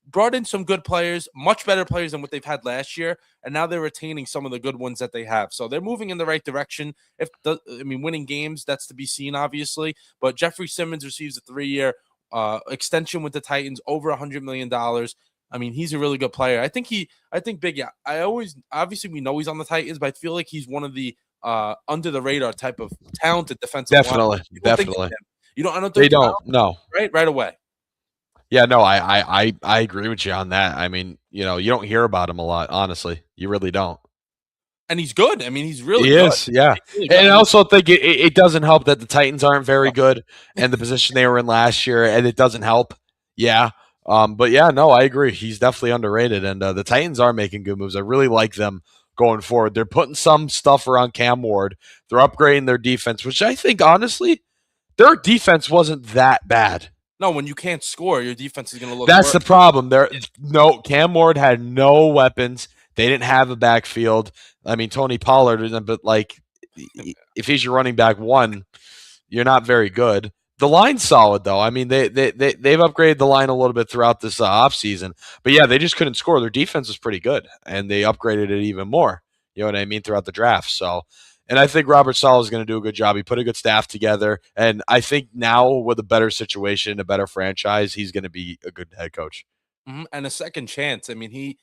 brought in some good players, much better players than what they've had last year, and now they're retaining some of the good ones that they have. So they're moving in the right direction. Winning games, that's to be seen, obviously. But Jeffrey Simmons receives a 3-year extension with the Titans, over $100 million. I mean, he's a really good player. I think Biggie. Obviously we know he's on the Titans, but I feel like he's one of the under the radar type of talented defensive. Definitely. I don't think they don't. No. Right away. Yeah, no, I agree with you on that. I mean, you don't hear about him a lot, honestly. You really don't. And he's good. I mean, he's really good. Is, yeah. Really good. And I also think it doesn't help that the Titans aren't very good and the position they were in last year, and it doesn't help. Yeah. But yeah, no, I agree. He's definitely underrated, and the Titans are making good moves. I really like them going forward. They're putting some stuff around Cam Ward. They're upgrading their defense, which I think, honestly, their defense wasn't that bad. No, when you can't score, your defense is going to look. That's the problem. Cam Ward had no weapons. They didn't have a backfield. I mean, Tony Pollard, but if he's your running back one, you're not very good. The line's solid, though. I mean, they've upgraded the line a little bit throughout this offseason. But, yeah, they just couldn't score. Their defense was pretty good, and they upgraded it even more, you know what I mean, throughout the draft. So, and I think Robert Saleh is going to do a good job. He put a good staff together, and I think now with a better situation, a better franchise, he's going to be a good head coach. Mm-hmm. And a second chance. I mean, he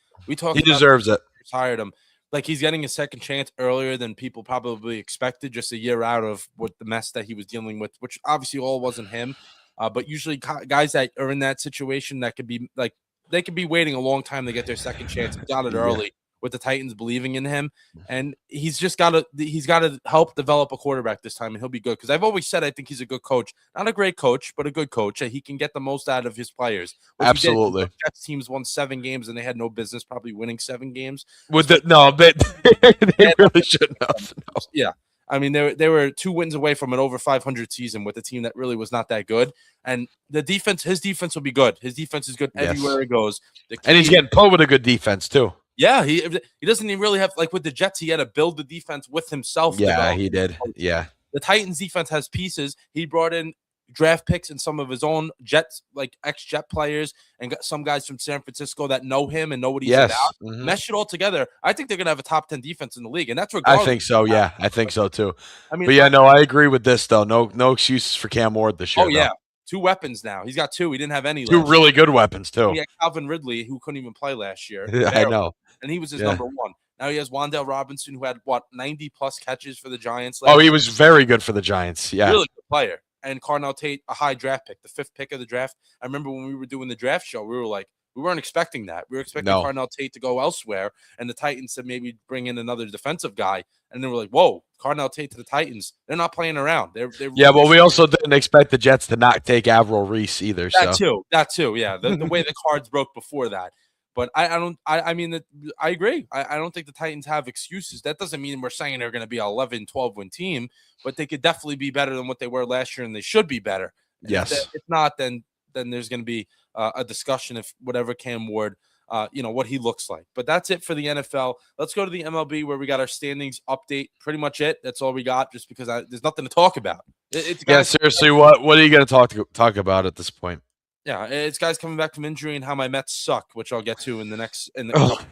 deserves it. Retired him. Like, he's getting a second chance earlier than people probably expected, just a year out of what the mess that he was dealing with, which obviously all wasn't him. But usually guys that are in that situation that could be like, they could be waiting a long time to get their second chance. He got it early with the Titans believing in him. And he's got to help develop a quarterback this time, and he'll be good. Because I've always said I think he's a good coach. Not a great coach, but a good coach. He can get the most out of his players. Absolutely. The Jets teams won 7 games, and they had no business probably winning 7 games. But they really shouldn't have. No. Yeah. I mean, they were 2 wins away from an over 500 season with a team that really was not that good. And the defense, his defense will be good. His defense is good everywhere he goes. And he's getting pulled with a good defense, too. Yeah, he doesn't even really have, like with the Jets, he had to build the defense with himself. Yeah, he did. Yeah. The Titans defense has pieces. He brought in draft picks and some of his own Jets, like ex-Jet players, and got some guys from San Francisco that know him and know what he's about. Mm-hmm. Mesh it all together. I think they're going to have a top 10 defense in the league, and that's regardless. I think so, yeah. I think so, too. I mean, but yeah, no, I agree with this, though. No excuses for Cam Ward this year. Oh, yeah. 2 weapons now. He's got 2. He didn't have any. 2 really good weapons, too. He had Calvin Ridley, who couldn't even play last year. I know. And he was his number 1. Now he has Wan'Dale Robinson, who had 90+ catches for the Giants Oh, last he year. was very good for the Giants. Yeah. Really good player. And Cardinal Tate, a high draft pick, the 5th pick of the draft. I remember when we were doing the draft show, we were like, we weren't expecting that. We were expecting No. Cardinal Tate to go elsewhere, and the Titans said maybe bring in another defensive guy. And then we're like, whoa, Cardinal Tate to the Titans. They're not playing around. They're Yeah, well, we also didn't expect the Jets to not take Avril Reese either. that So too. Yeah, the way the cards broke before that. But I mean, I agree. I don't think the Titans have excuses. That doesn't mean we're saying they're going to be an 11, 12-win team, but they could definitely be better than what they were last year, and they should be better. And yes. if not, then there's going to be a discussion if whatever Cam Ward, what he looks like. But that's it for the NFL. Let's go to the MLB where we got our standings update. Pretty much it. That's all we got, just because there's nothing to talk about. Seriously, what are you going to talk about at this point? Yeah, it's guys coming back from injury and how my Mets suck, which I'll get to in the next.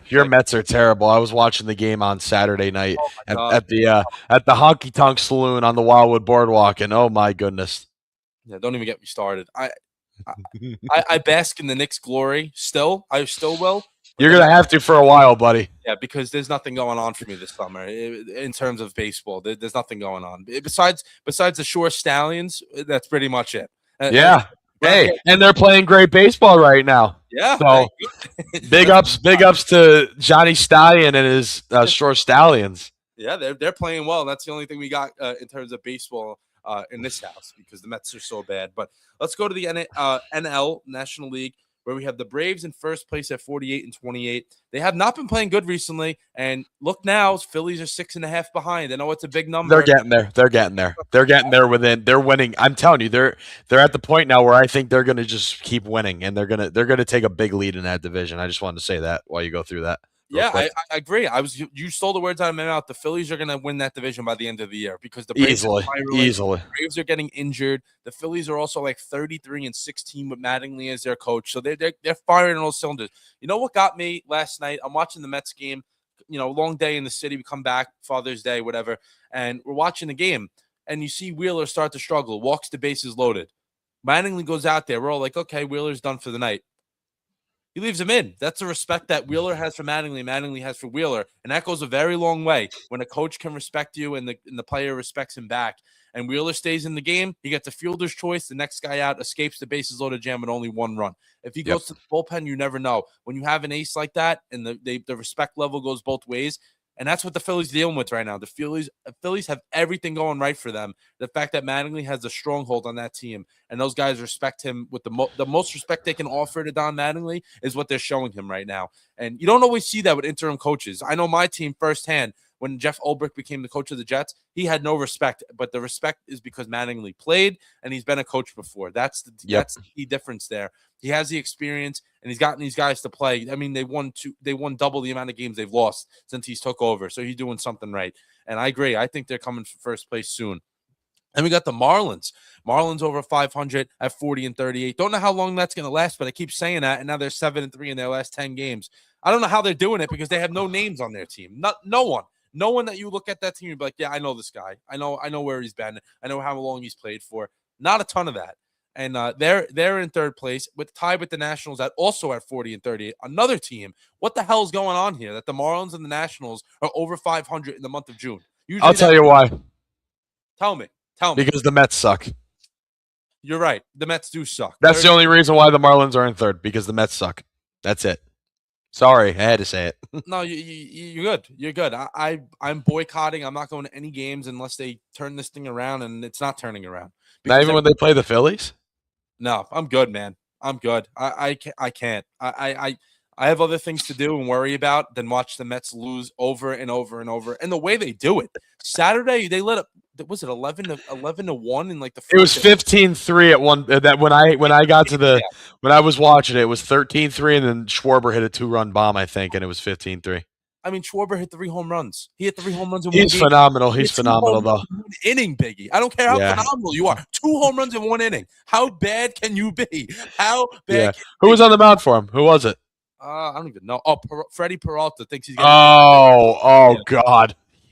Your Mets are terrible. I was watching the game on Saturday night at the Honky Tonk Saloon on the Wildwood Boardwalk, and oh my goodness. Yeah, don't even get me started. I bask in the Knicks' glory still. I still will. You're gonna have to for a while, buddy. Yeah, because there's nothing going on for me this summer in terms of baseball. There's nothing going on besides the Shore Stallions. That's pretty much it. Yeah. Hey, and they're playing great baseball right now. Yeah. So big ups to Johnny Stallion and his Shore Stallions. Yeah, they're playing well. That's the only thing we got in terms of baseball in this house, because the Mets are so bad. But let's go to the NL National League, where we have the Braves in first place at 48-28. They have not been playing good recently, and look now, Phillies are 6.5 behind. I know it's a big number. They're getting there. They're getting there within. They're winning. I'm telling you, they're at the point now where I think they're going to just keep winning, and they're gonna take a big lead in that division. I just wanted to say that while you go through that. Yeah, I agree. You stole the words out of my mouth. The Phillies are going to win that division by the end of the year, because the Braves easily. The Braves are getting injured. The Phillies are also like 33-16 with Mattingly as their coach, so they're firing on all cylinders. You know what got me last night? I'm watching the Mets game. Long day in the city. We come back Father's Day, whatever, and we're watching the game. And you see Wheeler start to struggle. Walks the bases loaded. Mattingly goes out there. We're all like, okay, Wheeler's done for the night. He leaves him in. That's the respect that Wheeler has for Mattingly, Mattingly has for Wheeler, and that goes a very long way. When a coach can respect you and the player respects him back, and Wheeler stays in the game, he gets a fielder's choice. The next guy out escapes the bases loaded jam with only one run. If he goes to the bullpen, you never know. When you have an ace like that, and the respect level goes both ways, and that's what the Phillies are dealing with right now. The Phillies have everything going right for them. The fact that Mattingly has a stronghold on that team, and those guys respect him with the most respect they can offer to Don Mattingly is what they're showing him right now. And you don't always see that with interim coaches. I know my team firsthand. When Jeff Ulbrich became the coach of the Jets, he had no respect, but the respect is because Mattingly played and he's been a coach before. That's the key difference there. He has the experience, and he's gotten these guys to play. I mean, they won double the amount of games they've lost since he's took over. So he's doing something right. And I agree. I think they're coming for first place soon. And we got the Marlins. Marlins over 500 at 40-38. Don't know how long that's going to last, but I keep saying that. And now they're 7-3 in their last 10 games. I don't know how they're doing it, because they have no names on their team. No one. No one that you look at that team and be like, yeah, I know this guy. I know where he's been. I know how long he's played for. Not a ton of that. And they're in third place, tied with the Nationals also at 40-38. Another team. What the hell is going on here? That the Marlins and the Nationals are over 500 in the month of June. I'll tell you why. Tell me. Because the Mets suck. You're right. The Mets do suck. That's the only reason why the Marlins are in third, because the Mets suck. That's it. Sorry, I had to say it. No, you're good. You're good. I'm boycotting. I'm not going to any games unless they turn this thing around, and it's not turning around. Not even when they play the Phillies? No, I'm good, man. I'm good. I can't. I have other things to do and worry about than watch the Mets lose over and over and over. And the way they do it. Saturday, they let up. Was it 11-1 in like the? It was 15-3 at one. That when I got to the when I was watching it, it was 13-3, and then Schwarber hit a 2-run bomb, I think, and it was 15-3. I mean, Schwarber hit 3 home runs. He hit 3 home runs in one game. Phenomenal. He's phenomenal, though. Inning, Biggie. I don't care how phenomenal you are. 2 home runs in 1 inning. How bad can you be? How bad? Yeah. Who was on the mound for him? Who was it? I don't even know. Oh, Freddie Peralta thinks he's. God,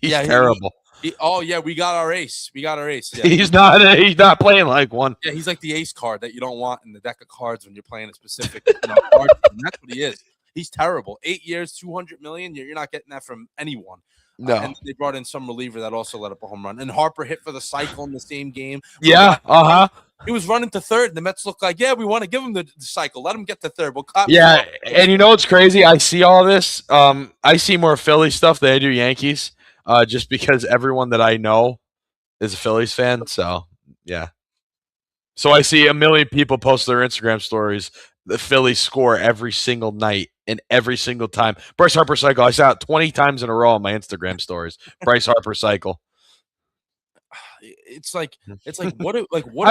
he's terrible. We got our ace. Yeah. He's not playing like one. Yeah, he's like the ace card that you don't want in the deck of cards when you're playing a specific card. And that's what he is. He's terrible. 8 years, 200 million. You're not getting that from anyone. No. And they brought in some reliever that also let up a home run. And Harper hit for the cycle in the same game. Yeah. He was running to third. And the Mets looked like, yeah, we want to give him the cycle. Let him get to third. We'll clap. Yeah, and you know what's crazy? I see all this. I see more Philly stuff than I do Yankees. Just because everyone that I know is a Phillies fan. So yeah. So I see a million people post their Instagram stories. The Phillies score every single night and every single time. Bryce Harper cycle. I saw it 20 times in a row on my Instagram stories. Bryce Harper cycle. It's like what I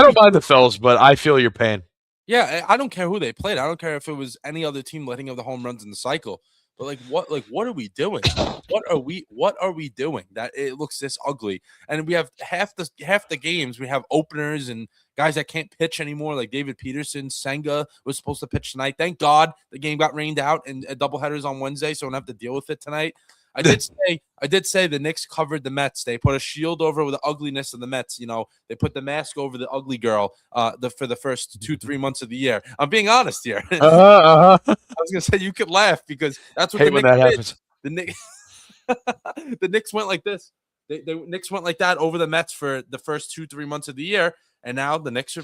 don't mind the Phils, but I feel your pain. Yeah, I don't care who they played. I don't care if it was any other team letting up the home runs in the cycle. But what are we doing? What are we doing that it looks this ugly? And we have half the games we have openers and guys that can't pitch anymore, like David Peterson. Senga was supposed to pitch tonight. Thank God the game got rained out and a doubleheaders on Wednesday, so I don't have to deal with it tonight. I did say the Knicks covered the Mets. They put a shield over the ugliness of the Mets. You know, they put the mask over the ugly girl for the first 2-3 months of the year. I'm being honest here. I was gonna say you could laugh because that's what Hate the when Knicks that did. happens. The Knicks, the Knicks went like this. The Knicks went like that over the Mets for the first 2-3 months of the year, and now the Knicks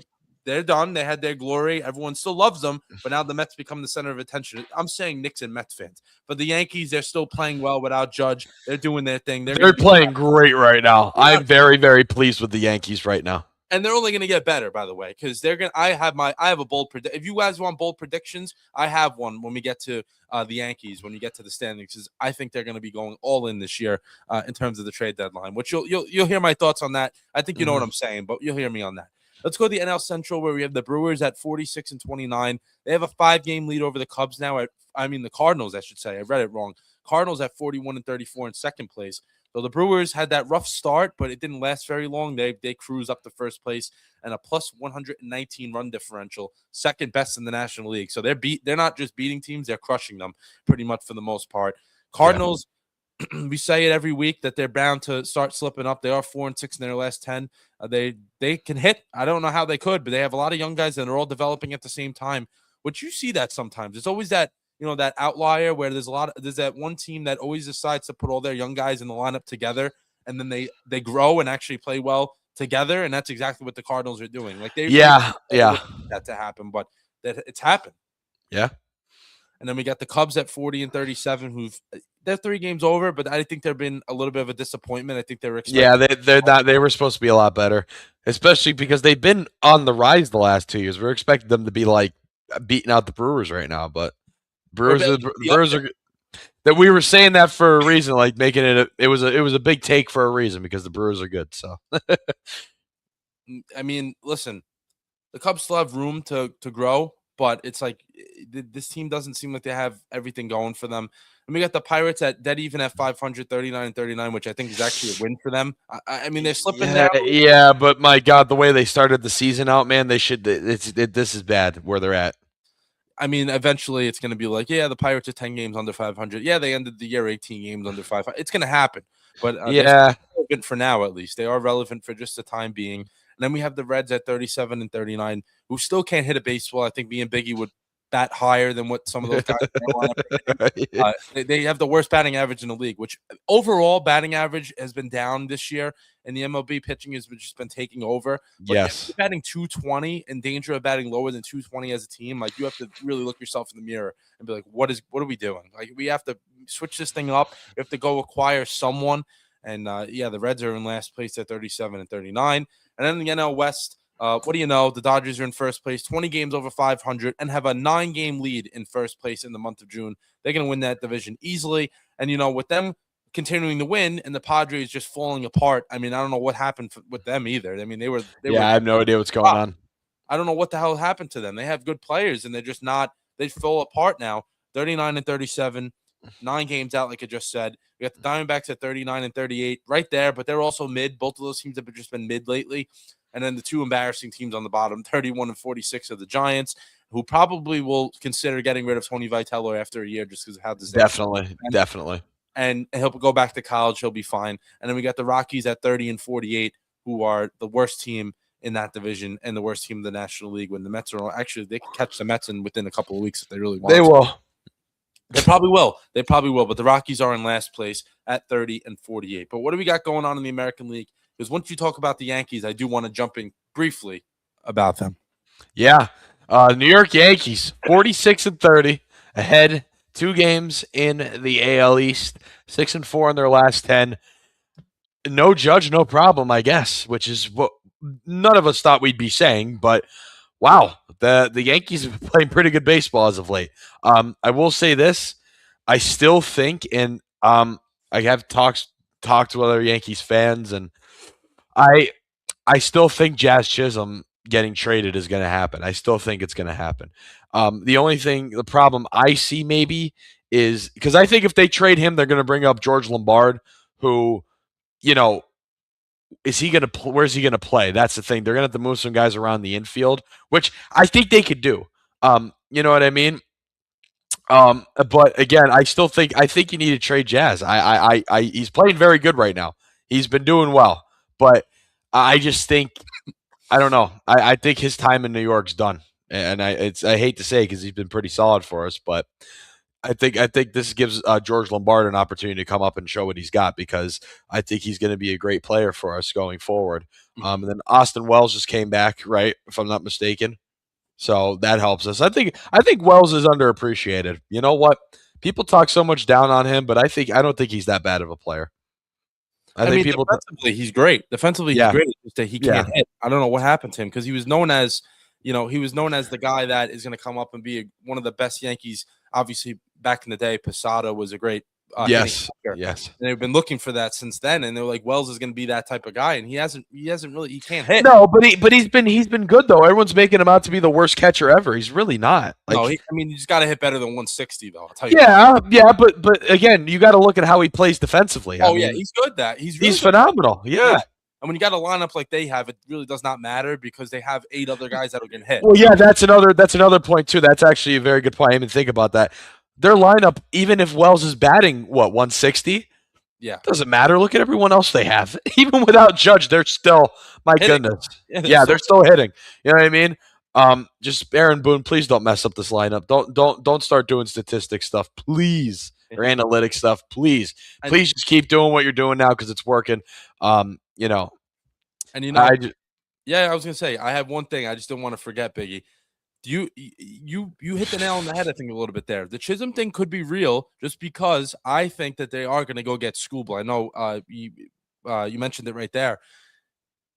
they're done. They had their glory. Everyone still loves them, but now the Mets become the center of attention. I'm saying Knicks and Mets fans. But the Yankees, they're still playing well without Judge. They're doing their thing. They're playing great right now. I'm very, very pleased with the Yankees right now. And they're only going to get better, by the way, because they're going. I have a bold prediction. If you guys want bold predictions, I have one when we get to the Yankees. When you get to the standings, because I think they're going to be going all in this year in terms of the trade deadline. Which you'll hear my thoughts on that. I think you know what I'm saying, but you'll hear me on that. Let's go to the NL Central, where we have the Brewers at 46-29. They have a 5-game lead over the Cubs now. The Cardinals, I should say. I read it wrong. Cardinals at 41-34 in second place. So the Brewers had that rough start, but it didn't last very long. They cruise up to first place and a plus 119 run differential, second best in the National League. So they're not just beating teams, they're crushing them pretty much for the most part. Cardinals, we say it every week that they're bound to start slipping up. They are 4-6 in their last 10. They can hit. I don't know how they could, but they have a lot of young guys that are all developing at the same time. Which you see that sometimes. It's always that that outlier where there's that one team that always decides to put all their young guys in the lineup together, and then they grow and actually play well together, and that's exactly what the Cardinals are doing. Like they that to happen, but that it's happened. Yeah. And then we got the Cubs at 40-37, they're 3 games over, but I think they've been a little bit of a disappointment. I think they were expecting. Yeah, they're not. They were supposed to be a lot better, especially because they've been on the rise the last 2 years. We're expecting them to be like beating out the Brewers right now, but Brewers are that we were saying that for a reason, like making it was a big take for a reason because the Brewers are good. So I mean, listen, the Cubs still have room to grow, but it's like this team doesn't seem like they have everything going for them. And we got the Pirates at dead even at 539-39, which I think is actually a win for them. I mean, they're slipping now. Yeah, but my God, the way they started the season out, man, they should. This is bad where they're at. I mean, eventually it's going to be like, yeah, the Pirates are 10 games under 500. Yeah, they ended the year 18 games under 500. It's going to happen. But they're relevant for now, at least. They are relevant for just the time being. And then we have the Reds at 37-39, who still can't hit a baseball. I think me and Biggie would bat higher than what some of those guys they have the worst batting average in the league, which overall batting average has been down this year, and the MLB pitching has just been taking over. But yes, if you're batting 220 in danger of batting lower than 220 as a team, like you have to really look yourself in the mirror and be like, what are we doing? Like we have to switch this thing up. We have to go acquire someone. And the Reds are in last place at 37-39. And then the NL West, what do you know? The Dodgers are in first place, 20 games over 500, and have a 9-game lead in first place in the month of June. They're going to win that division easily. And, with them continuing to win and the Padres just falling apart, I mean, I don't know what happened with them either. I mean, they were. I have no idea what's going on. I don't know what the hell happened to them. They have good players, and they're just not. They fall apart now, 39-37. 9 games out, like I just said. We got the Diamondbacks at 39-38, right there, but they're also mid. Both of those teams have just been mid lately. And then the 2 embarrassing teams on the bottom, 31-46 of the Giants, who probably will consider getting rid of Tony Vitello after a year just because of how this definitely. And he'll go back to college. He'll be fine. And then we got the Rockies at 30-48, who are the worst team in that division and the worst team in the National League. When the Mets are actually, they can catch the Mets within a couple of weeks if they really want. They will. They probably will. They probably will. But the Rockies are in last place at 30 and 48. But what do we got going on in the American League? Because once you talk about the Yankees, I do want to jump in briefly about them. Yeah. New York Yankees, 46 and 30, ahead 2 games in the AL East, 6 and 4 in their last 10. No Judge, no problem, I guess, which is what none of us thought we'd be saying. But wow, the Yankees have been playing pretty good baseball as of late. I will say this: I still think, and I have talked with other Yankees fans, and I I still think Jazz Chisholm getting traded is going to happen. I still think it's going to happen. The problem I see maybe is because I think if they trade him, they're going to bring up George Lombard, who, you know, is he going to where's he going to play? That's the thing. They're going to have to move some guys around the infield, which I think they could do. You know what I mean? But again, I think you need to trade Jazz. He's playing very good right now. He's been doing well, but I just think I don't know. I think his time in New York's done, and I hate to say because he's been pretty solid for us, but I think this gives George Lombard an opportunity to come up and show what he's got because I think he's going to be a great player for us going forward. And then Austin Wells just came back, right? If I'm not mistaken, so that helps us. I think Wells is underappreciated. You know what? People talk so much down on him, but I don't think he's that bad of a player. I I think mean, people. defensively, he's great. Defensively, he's Yeah, great. It's just that he yeah, can't hit. I don't know what happened to him because he was known as, he was known as the guy that is going to come up and be one of the best Yankees. Obviously, back in the day, Posada was a great hitting yes, pitcher. yes. And they've been looking for that since then. And they're like, Wells is going to be that type of guy, and he hasn't really. He can't hit. No, but he's been good though. Everyone's making him out to be the worst catcher ever. He's really not. No, Like, you just got to hit better than 160 though. I'll tell you. yeah, but again, you got to look at how he plays defensively. Oh yeah, he's good. He's really he's good. phenomenal. Yeah. And when you got a lineup like they have, it really does not matter because they have 8 other guys that are going to hit. Well, yeah, that's another point too. That's actually a very good point. I didn't even think about that. Their lineup, even if Wells is batting 160, Yeah, doesn't matter. Look at everyone else they have. Even without Judge, they're still my hitting. goodness. Yeah, They're still hitting. You know what I mean? Just Aaron Boone, please don't mess up this lineup. Don't start doing statistic stuff, please, or analytic stuff, please. Please just keep doing what you're doing now because it's working. You know, And yeah, I was gonna say I have one thing I just didn't want to forget, Biggie. You hit the nail on the head, I think, a little bit there. The Chisholm thing could be real just because I think that they are going to go get Skubal. I know you mentioned it right there.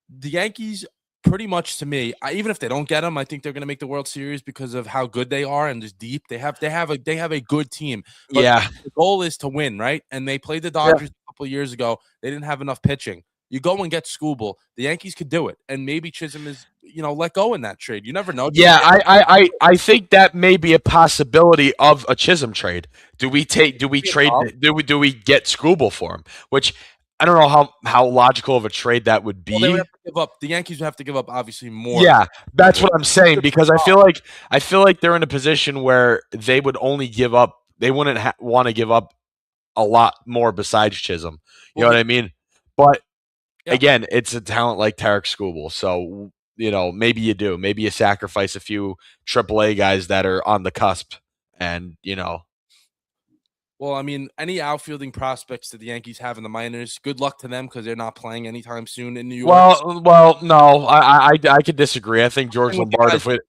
The Yankees, pretty much to me, even if they don't get him, I think they're going to make the World Series because of how good they are and just deep. They have a good team. But yeah. the goal is to win, right? And they played the Dodgers a couple of years ago. They didn't have enough pitching. You go and get Skubal. The Yankees could do it, and maybe Chisholm is, let go in that trade. You never know. Yeah, I think that may be a possibility of a Chisholm trade. Do we trade? Do we get Skubal for him? Which I don't know how logical of a trade that would be. Well, they would have to give up. The Yankees would have to give up obviously more. Yeah, that's what I'm saying because I feel like they're in a position where they would only give up. They wouldn't want to give up a lot more besides Chisholm. You know what I mean? But again, it's a talent like Tarek Skubal, so maybe you do. Maybe you sacrifice a few AAA guys that are on the cusp, and Well, I mean, any outfielding prospects that the Yankees have in the minors, good luck to them because they're not playing anytime soon in New York. Well, no, I could disagree. I think George Lombard.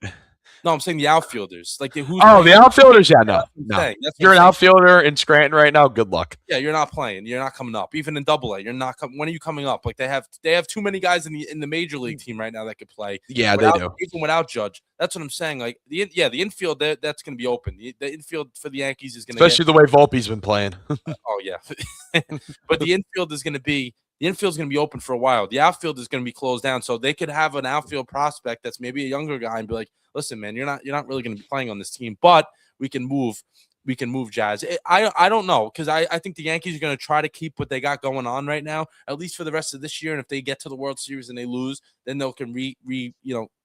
No, I'm saying the outfielders. Like who's the outfilders? Yeah, no. You're an saying. outfielder in Scranton right now. Good luck. Yeah, you're not playing. You're not coming up. Even in Double A, you're not. When are you coming up? Like they have too many guys in the major league team right now that could play. Yeah, they do. Even without Judge, that's what I'm saying. Like the infield that's going to be open. The infield for the Yankees is going to especially the way Volpe's been playing. Oh yeah, but the infield is going to be. The infield is going to be open for a while. The outfield is going to be closed down, so they could have an outfield prospect that's maybe a younger guy and be like, "Listen, man, you're not really going to be playing on this team, but we can move Jazz." I don't know because I think the Yankees are going to try to keep what they got going on right now, at least for the rest of this year. And if they get to the World Series and they lose, then they can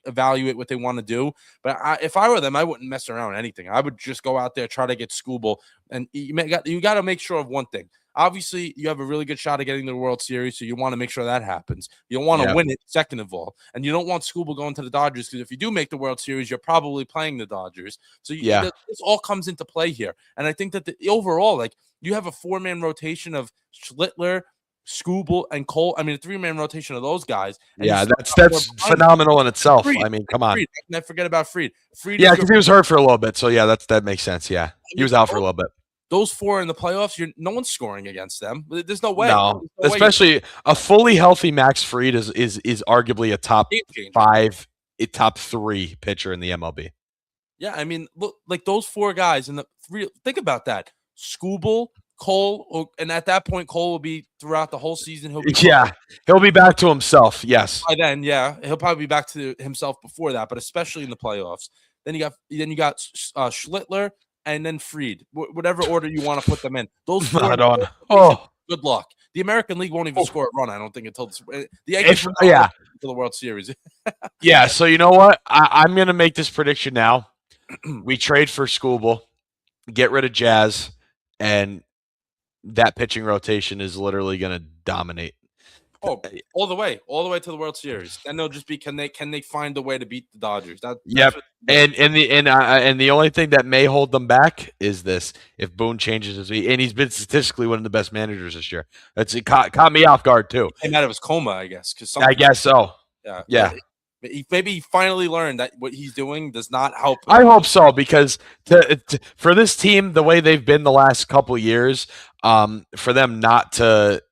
evaluate what they want to do. But if I were them, I wouldn't mess around with anything. I would just go out there, try to get Scooble, and you got to make sure of one thing. Obviously, you have a really good shot at getting to the World Series, so you want to make sure that happens. You don't want to win it, second of all. And you don't want Scooble going to the Dodgers, because if you do make the World Series, you're probably playing the Dodgers. So this all comes into play here. And I think that overall, like, you have a 4-man rotation of Schlittler, Scooble, and Cole. I mean, a 3-man rotation of those guys. Yeah, that's phenomenal in itself. Fried. I mean, come on. Fried. I forget about Fried. Yeah, because he was hurt for a little bit. So, yeah, that makes sense. Yeah, he was out for a little bit. Those 4 in the playoffs, no one's scoring against them. There's no way. No, especially a fully healthy Max Fried is arguably a top 5, a top 3 pitcher in the MLB. Yeah, I mean, look, like those 4 guys in the 3. Think about that: Scooble, Cole, and at that point, Cole will be throughout the whole season. He'll be back to himself. Yes, by then, he'll probably be back to himself before that, but especially in the playoffs. Then you got Schlittler. And then Fried, whatever order you want to put them in. Those 4, good luck. The American League won't even score a run, I don't think, until the Yankees to the World Series. Yeah, so you know what? I'm going to make this prediction now. We trade for Scooble, get rid of Jazz, and that pitching rotation is literally going to dominate. Oh, all the way to the World Series. Then they'll just be can they find a way to beat the Dodgers? Yep. And the only thing that may hold them back is this: if Boone changes his, and he's been statistically one of the best managers this year. It caught me off guard too. Came out of his coma, I guess. I guess so. Yeah. Maybe he finally learned that what he's doing does not help him. I hope so, because for this team, the way they've been the last couple of years, for them not to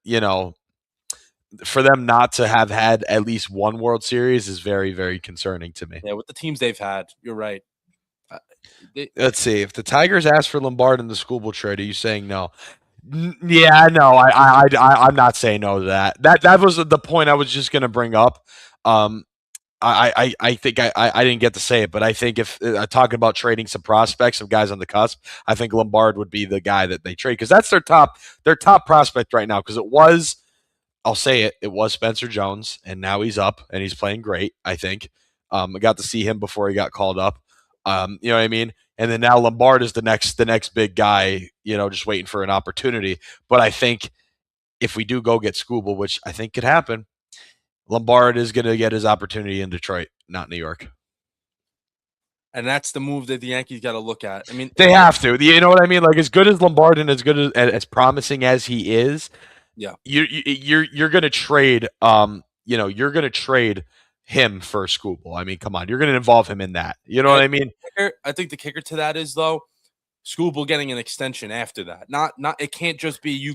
have had at least one World Series is very, very concerning to me. Yeah, with the teams they've had, you're right. Let's see. If the Tigers ask for Lombard in the Scooble trade, are you saying no? Yeah, no. I'm not saying no to that. That was the point I was just going to bring up. I think I didn't get to say it, but I think if talking about trading some prospects, some guys on the cusp, I think Lombard would be the guy that they trade, because that's their top prospect right now. Because I'll say it. It was Spencer Jones, and now he's up and he's playing great. I think I got to see him before he got called up. You know what I mean? And then now Lombard is the next big guy. Just waiting for an opportunity. But I think if we do go get Scooble, which I think could happen, Lombard is going to get his opportunity in Detroit, not New York. And that's the move that the Yankees got to look at. I mean, they have to. You know what I mean? Like, as good as Lombard and as good as promising as he is. Yeah, you're gonna trade you're gonna trade him for Scooble. I mean, come on, you're gonna involve him in that. You know what I mean? I think the kicker to that is, though, Scooble getting an extension after that. Not it can't just be you.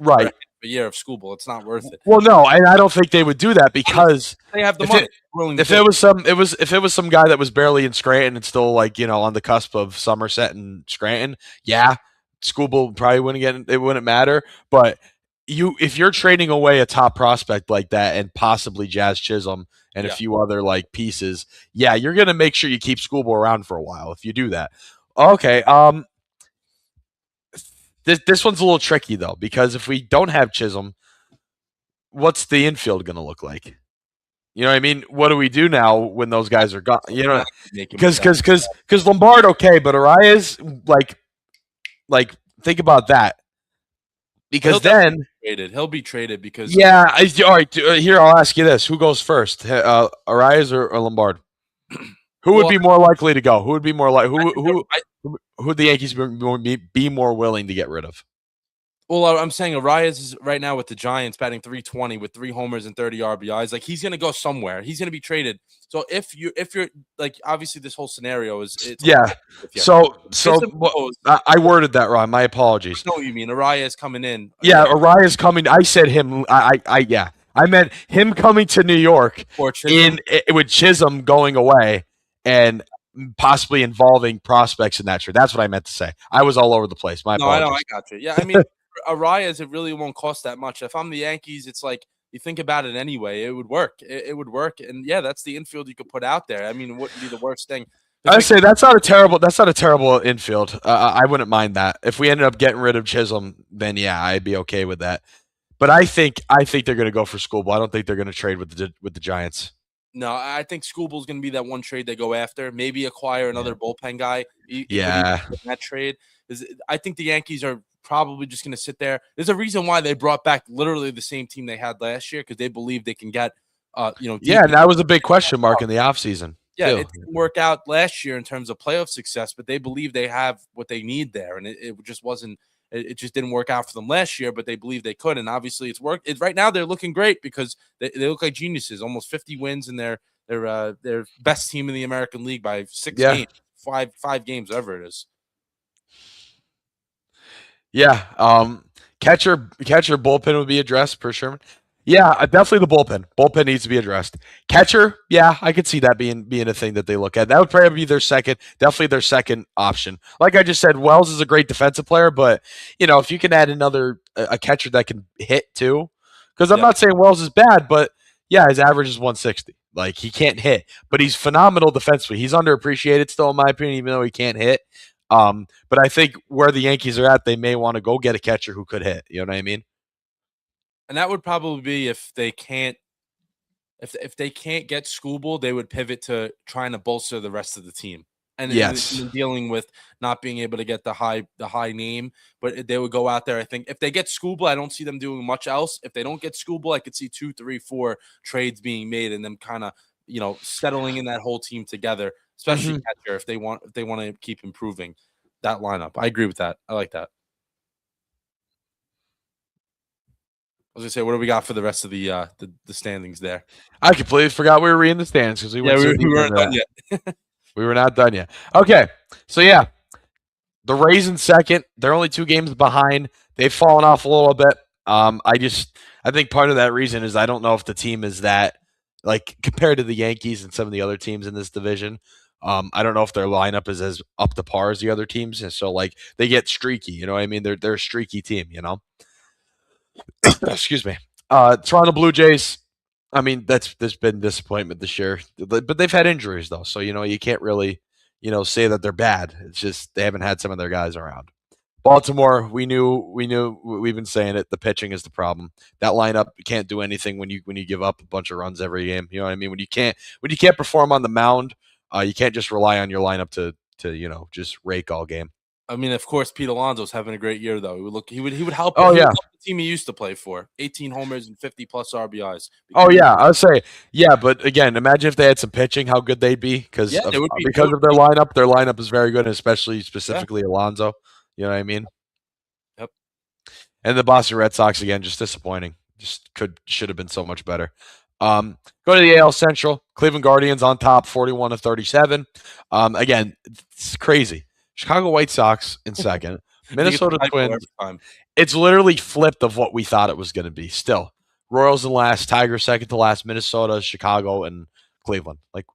Right. A year of Scooble, it's not worth it. Well, no, and I don't think they would do that, because they have the money. If it was some guy that was barely in Scranton and still on the cusp of Somerset and Scranton, Scooble probably wouldn't matter, but. If you're trading away a top prospect like that, and possibly Jazz Chisholm and a few other pieces, you're gonna make sure you keep Scooble around for a while if you do that. Okay, this one's a little tricky though, because if we don't have Chisholm, what's the infield gonna look like? You know what I mean? What do we do now when those guys are gone? Because Lombard, okay, but Arias, think about that. Because he'll be traded because all right. Here, I'll ask you this: who goes first, Arias or Lombard? Who would be more likely to go? Who would be more who would the Yankees be more willing to get rid of? Well, I'm saying Arias is right now with the Giants batting .320 with 3 homers and 30 RBIs. Like, he's going to go somewhere. He's going to be traded. So if you're like, obviously this whole scennario is So I worded that wrong. My apologies. I know what you mean. Arias coming in. Yeah, Arias coming. I said him. I meant him coming to New York with Chisholm going away and possibly involving prospects in that trade. That's what I meant to say. I was all over the place. My apologies. No, I know. I got you. Yeah, I mean, Arias, it really won't cost that much. If I'm the Yankees, it's like, you think about it anyway, it would work. It would work, and that's the infield you could put out there. I mean, it wouldn't be the worst thing. I say that's not a terrible infield. I wouldn't mind that. If we ended up getting rid of Chisholm, then I'd be okay with that. But I think they're going to go for Schoolboy. I don't think they're going to trade with the Giants. No, I think Scooble's going to be that one trade they go after. Maybe acquire Yeah. another bullpen guy. It could even Yeah. be in that trade. I think the Yankees are probably just going to sit there. There's a reason why they brought back literally the same team they had last year because they believe they can get, Yeah, deep. and that was a big question mark in the offseason, Yeah, too. it didn't work out last year in terms of playoff success, but they believe they have what they need there, and it just wasn't. It just didn't work out for them last year, but they believe they could, and obviously it's worked. Right now they're looking great because they look like geniuses. Almost 50 wins, and they're best team in the American League by 6 games, five games, whatever it is. Yeah. Catcher bullpen would be addressed per Sherman. Yeah, definitely the bullpen. Bullpen needs to be addressed. Catcher, yeah, I could see that being a thing that they look at. That would probably be definitely their second option. Like I just said, Wells is a great defensive player, but if you can add another a catcher that can hit too, because I'm not saying Wells is bad, but yeah, his average is 160. Like he can't hit, but he's phenomenal defensively. He's underappreciated still, in my opinion, even though he can't hit. But I think where the Yankees are at, they may want to go get a catcher who could hit. You know what I mean? And that would probably be if they can't get Scooble, they would pivot to trying to bolster the rest of the team. Yes. And dealing with not being able to get the high name, but they would go out there. I think if they get Scooble, I don't see them doing much else. If they don't get Scooble, I could see 2, 3, 4 trades being made and them kind of settling in that whole team together, especially catcher if they want to keep improving that lineup. I agree with that. I like that. I was gonna say, what do we got for the rest of the standings there? I completely forgot we were reading the standings because we went so deep we weren't into done that. yet. We were not done yet. Okay, so yeah, the Rays in second. They're only 2 games behind. They've fallen off a little bit. I think part of that reason is I don't know if the team is that like compared to the Yankees and some of the other teams in this division. I don't know if their lineup is as up to par as the other teams, and so like they get streaky. You know what I mean? They're a streaky team. Excuse me. Toronto Blue Jays. I mean, there's been disappointment this year, but they've had injuries though, so you can't really say that they're bad. It's just they haven't had some of their guys around. Baltimore, we knew we've been saying it. The pitching is the problem. That lineup can't do anything when you give up a bunch of runs every game. You know what I mean? When you can't perform on the mound, you can't just rely on your lineup to just rake all game. I mean, of course, Pete Alonso's having a great year though. He would help. Oh yeah, help the team he used to play for. 18 homers and 50+ RBIs. Oh yeah, I would say yeah, but again, imagine if they had some pitching, how good they'd be because of their lineup. Their lineup is very good, specifically Alonso. You know what I mean? Yep. And the Boston Red Sox again, just disappointing. Should have been so much better. Go to the AL Central. Cleveland Guardians on top, 41-37. Again, it's crazy. Chicago White Sox in second. Minnesota Twins. It's literally flipped of what we thought it was going to be. Still, Royals in last, Tigers second to last, Minnesota, Chicago, and Cleveland. Like,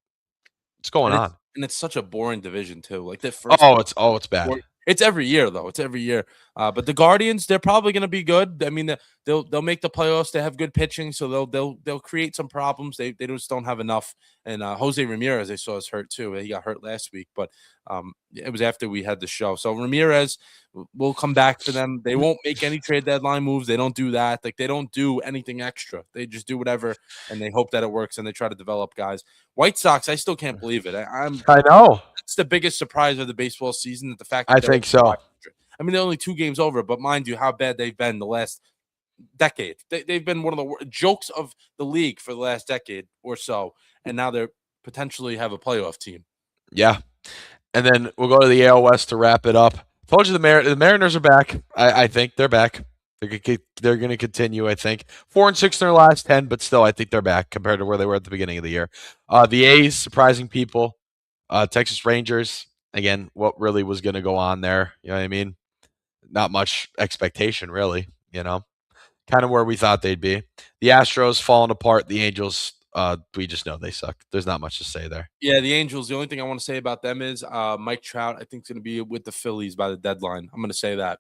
what's going on? And it's such a boring division too. Like the first. It's bad. It's every year though. It's every year. But the Guardians, they're probably going to be good. I mean, they'll make the playoffs. They have good pitching, so they'll create some problems. They just don't have enough. And Jose Ramirez, I saw, is hurt too. He got hurt last week, but it was after we had the show. So Ramirez will come back for them. They won't make any trade deadline moves. They don't do that. Like they don't do anything extra. They just do whatever, and they hope that it works. And they try to develop guys. White Sox, I still can't believe it. I know. That's the biggest surprise of the baseball season. That the fact I think so. I mean, they're only 2 games over, but mind you, how bad they've been the last decade. They've been one of the jokes of the league for the last decade or so, and now they're potentially have a playoff team. Yeah, and then we'll go to the AL West to wrap it up. Told you the Mariners are back. I think they're back. They're going to continue. I think 4-6 in their last 10, but still, I think they're back compared to where they were at the beginning of the year. The A's surprising people. Texas Rangers, again, what really was going to go on there? You know what I mean? Not much expectation, really, kind of where we thought they'd be. The Astros falling apart. The Angels, we just know they suck. There's not much to say there. Yeah, the Angels, the only thing I want to say about them is Mike Trout, I think, is going to be with the Phillies by the deadline. I'm going to say that.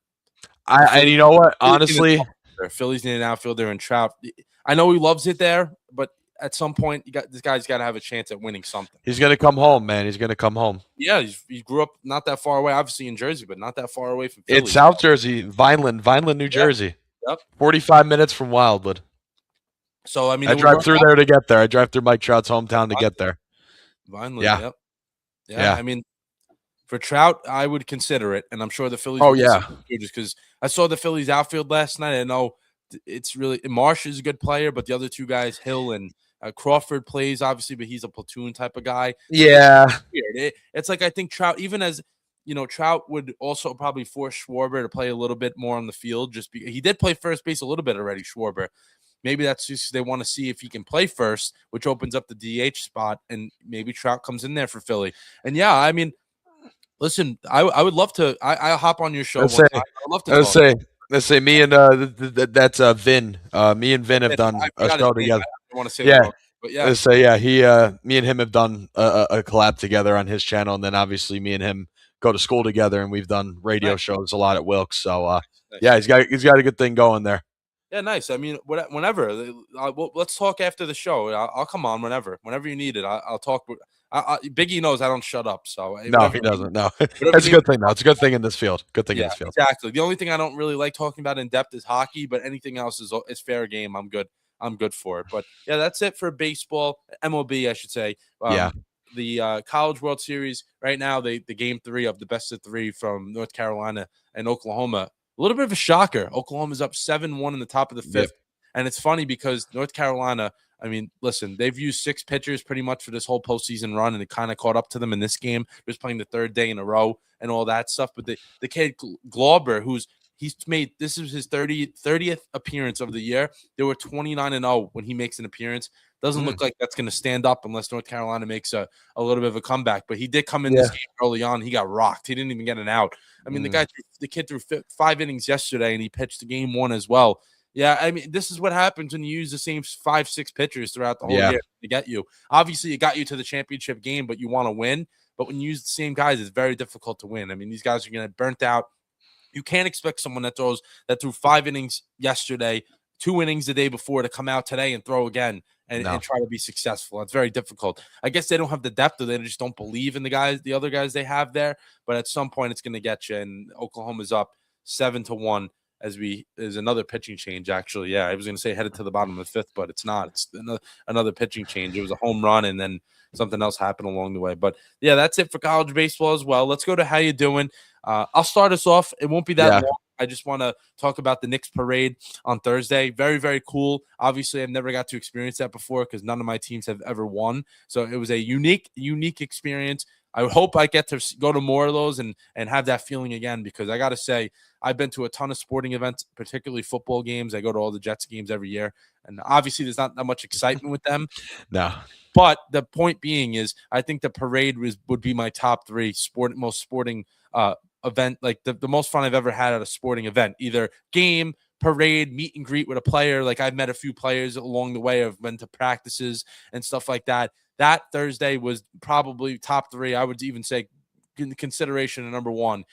And you know what? Honestly, Phillies need an outfielder and Trout. I know he loves it there, but at some point, this guy's got to have a chance at winning something. He's going to come home, man. He's going to come home. Yeah, he grew up not that far away, obviously in Jersey, but not that far away from Philly. It's South Jersey, Vineland, New Jersey. Yep. 45 minutes from Wildwood. So I mean, I it would drive work through out. there to get there. I drive through Mike Trout's hometown to get there. Vineland. Yeah. Yep. Yeah. Yeah. I mean, for Trout, I would consider it, and I'm sure the Phillies Oh, would consider yeah. it too, just because I saw the Phillies outfield last night. I know it's really Marsh is a good player, but the other two guys, Hill and Crawford, plays obviously, but he's a platoon type of guy. So it's Yeah. weird. It's like I think Trout, even as Trout would also probably force Schwarber to play a little bit more on the field. He did play first base a little bit already, Schwarber. Maybe that's just they want to see if he can play first, which opens up the DH spot, and maybe Trout comes in there for Philly. And yeah, I mean, listen, I would love to. I'll hop on your show Let's one say, time. I'd love to let's talk. say, let's say me and that's Vin. Me and Vin have I done a forgot his show name. together. I don't want to say the Yeah. wrong, but yeah, Let's say, me and him have done a collab together on his channel, and then obviously me and him go to school together, and we've done radio nice, shows a lot at Wilkes. So, nice. yeah, he's got a good thing going there. Yeah, nice. I mean, whenever. Let's talk after the show. I'll come on whenever you need it. I'll talk. Biggie knows I don't shut up, so No, whatever he you need, doesn't. No, whatever you that's a need. good thing though. It's a good thing in this field. Good thing in Yeah, this field. exactly. The only thing I don't really like talking about in depth is hockey, but anything else is fair game. I'm good. I'm good for it. But yeah, that's it for baseball, MLB, I should say. Yeah. The College World Series right now, the game 3 of the best of 3 from North Carolina and Oklahoma. A little bit of a shocker. Oklahoma's up 7-1 in the top of the 5th. Yep. And it's funny because North Carolina, I mean, listen, they've used 6 pitchers pretty much for this whole postseason run, and it kind of caught up to them in this game. Just playing the 3rd day in a row and all that stuff. But the kid Glauber, he's made this is his 30th appearance of the year. There were 29-0 when he makes an appearance. Doesn't look like that's going to stand up unless North Carolina makes a little bit of a comeback. But he did come in this game early on. He got rocked. He didn't even get an out. I mean, the kid threw 5 innings yesterday, and he pitched the game 1 as well. Yeah, I mean, this is what happens when you use the same 5-6 pitchers throughout the whole year to get you. Obviously, it got you to the championship game, but you want to win. But when you use the same guys, it's very difficult to win. I mean, these guys are going to get burnt out. You can't expect someone that threw 5 innings yesterday, 2 innings the day before to come out today and throw again and try to be successful. It's very difficult. I guess they don't have the depth, or they just don't believe in the other guys they have there. But at some point, it's going to get you. And Oklahoma's up 7-1 as another pitching change. Actually, yeah, I was going to say headed to the bottom of the 5th, but it's not. It's another pitching change. It was a home run, and then something else happened along the way. But yeah, that's it for college baseball as well. Let's go to how you doing. I'll start us off. It won't be that long. I just want to talk about the Knicks parade on Thursday. Very, very cool. Obviously, I've never got to experience that before because none of my teams have ever won. So it was a unique experience. I hope I get to go to more of those and have that feeling again, because I got to say, I've been to a ton of sporting events, particularly football games. I go to all the Jets games every year. And obviously, there's not that much excitement with them. No. But the point being is, I think the parade would be my top 3 most sporting event, like the most fun I've ever had at a sporting event, either game, parade, meet and greet with a player. Like I've met a few players along the way. I've been to practices and stuff like that. That Thursday was probably top 3. I would even say consideration number 1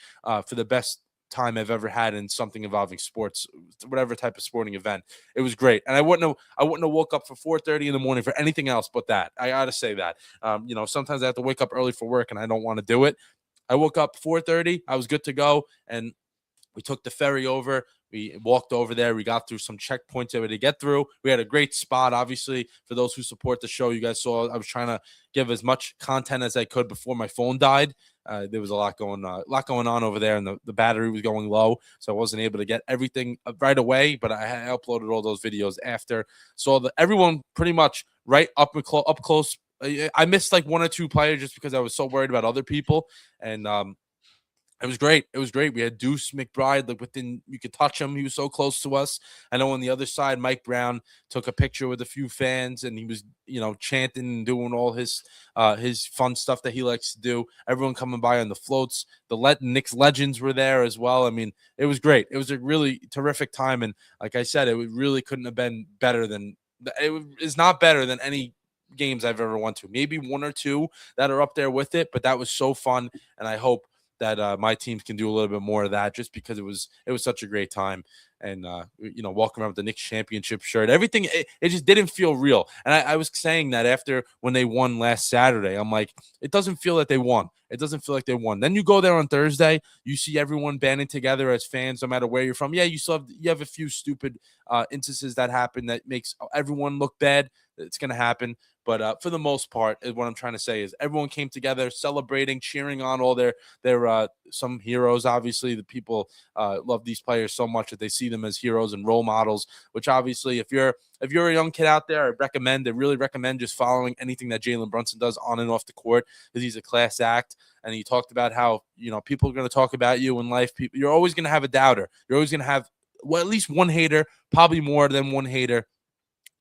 for the best time I've ever had in something involving sports, whatever type of sporting event. It was great. And I wouldn't have woke up for 4:30 in the morning for anything else but that. I gotta say that. Sometimes I have to wake up early for work and I don't want to do it. I woke up 4:30. I was good to go, and we took the ferry over. We walked over there. We got through some checkpoints that we had to get through. We had a great spot, obviously, for those who support the show. You guys saw I was trying to give as much content as I could before my phone died. There was a lot going on over there, and the battery was going low, so I wasn't able to get everything right away. But I uploaded all those videos after. So everyone pretty much right up close. I missed like 1 or 2 players just because I was so worried about other people, and it was great. It was great. We had Deuce McBride, like you could touch him. He was so close to us. I know on the other side, Mike Brown took a picture with a few fans, and he was, chanting and doing all his fun stuff that he likes to do. Everyone coming by on the floats. The Knicks legends were there as well. I mean, it was great. It was a really terrific time, and like I said, it really couldn't have been better than. It is not better than any games I've ever went to. Maybe 1 or 2 that are up there with it, but that was so fun, and I hope that my teams can do a little bit more of that, just because it was such a great time. And walking around with the Knicks championship shirt, everything, it just didn't feel real. And I was saying that after when they won last Saturday, I'm like, it doesn't feel that they won. It doesn't feel like they won. Then you go there on Thursday, you see everyone banding together as fans, no matter where you're from. Yeah, you have a few stupid instances that happen that makes everyone look bad. It's going to happen. But for the most part, what I'm trying to say is everyone came together, celebrating, cheering on all their some heroes. Obviously, the people love these players so much that they see them as heroes and role models. Which obviously, if you're a young kid out there, I really recommend just following anything that Jalen Brunson does on and off the court, because he's a class act. And he talked about how people are going to talk about you in life. You're always going to have a doubter. You're always going to have at least one hater, probably more than one hater,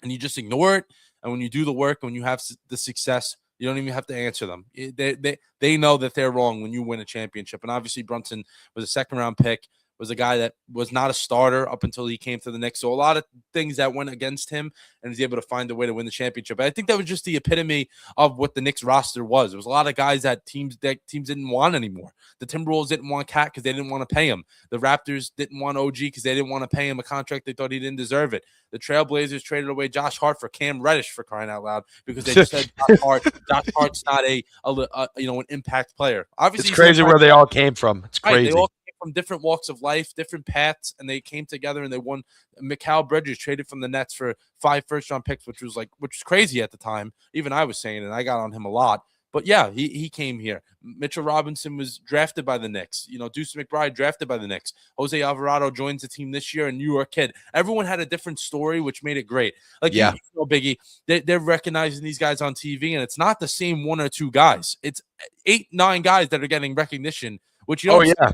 and you just ignore it. And when you do the work, when you have the success, you don't even have to answer them. They know that they're wrong when you win a championship. And obviously Brunson was a second-round pick, was a guy that was not a starter up until he came to the Knicks. So a lot of things that went against him, and he's able to find a way to win the championship. But I think that was just the epitome of what the Knicks roster was. There was a lot of guys that teams didn't want anymore. The Timberwolves didn't want Cat because they didn't want to pay him. The Raptors didn't want OG because they didn't want to pay him a contract they thought he didn't deserve it. The Trailblazers traded away Josh Hart for Cam Reddish, for crying out loud, because they just said Josh Hart's not an impact player. Obviously, it's crazy where they all came from. It's crazy. Right, they all came from different walks of life, different paths, and they came together and they won. Mikal Bridges traded from the Nets for 5 first-round picks, which was crazy at the time. Even I was saying it, and I got on him a lot. But yeah, he came here. Mitchell Robinson was drafted by the Knicks. Deuce McBride drafted by the Knicks. Jose Alvarado joins the team this year, a New York kid. Everyone had a different story, which made it great. Biggie, they're recognizing these guys on TV, and it's not the same 1 or 2 guys. It's 8, 9 guys that are getting recognition, which you don't. Oh, yeah.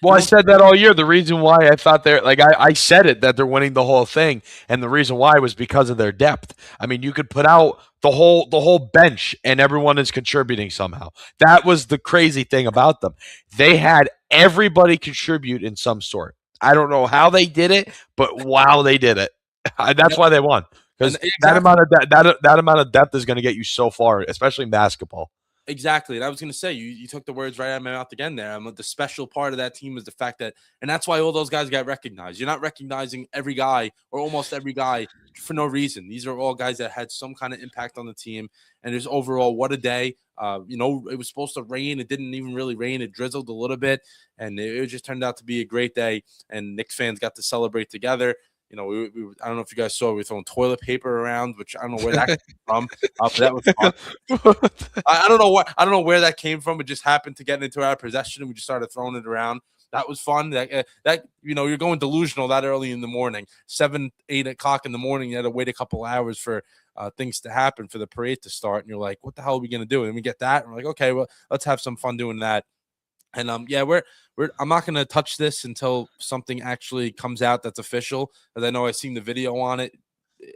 Well, I said that all year. The reason why I thought I said it, that they're winning the whole thing, and the reason why was because of their depth. I mean, you could put out the whole bench, and everyone is contributing somehow. That was the crazy thing about them. They had everybody contribute in some sort. I don't know how they did it, but wow, they did it. That's why they won, because that amount of depth is going to get you so far, especially in basketball. Exactly. And I was going to say, you took the words right out of my mouth again there. The special part of that team is the fact that, and that's why all those guys got recognized. You're not recognizing every guy or almost every guy for no reason. These are all guys that had some kind of impact on the team. And just overall, what a day. It was supposed to rain. It didn't even really rain. It drizzled a little bit. And it just turned out to be a great day. And Knicks fans got to celebrate together. I don't know if you guys saw, we were throwing toilet paper around, which I don't know where that came from. But that was fun. I don't know where that came from. It just happened to get into our possession, and we just started throwing it around. That was fun. You're going delusional that early in the morning, 7, 8 o'clock in the morning. You had to wait a couple hours for things to happen, for the parade to start, and you're like, what the hell are we gonna do? And we get that, and we're like, okay, well, let's have some fun doing that. And I'm not gonna touch this until something actually comes out that's official, because I know I've seen the video on it.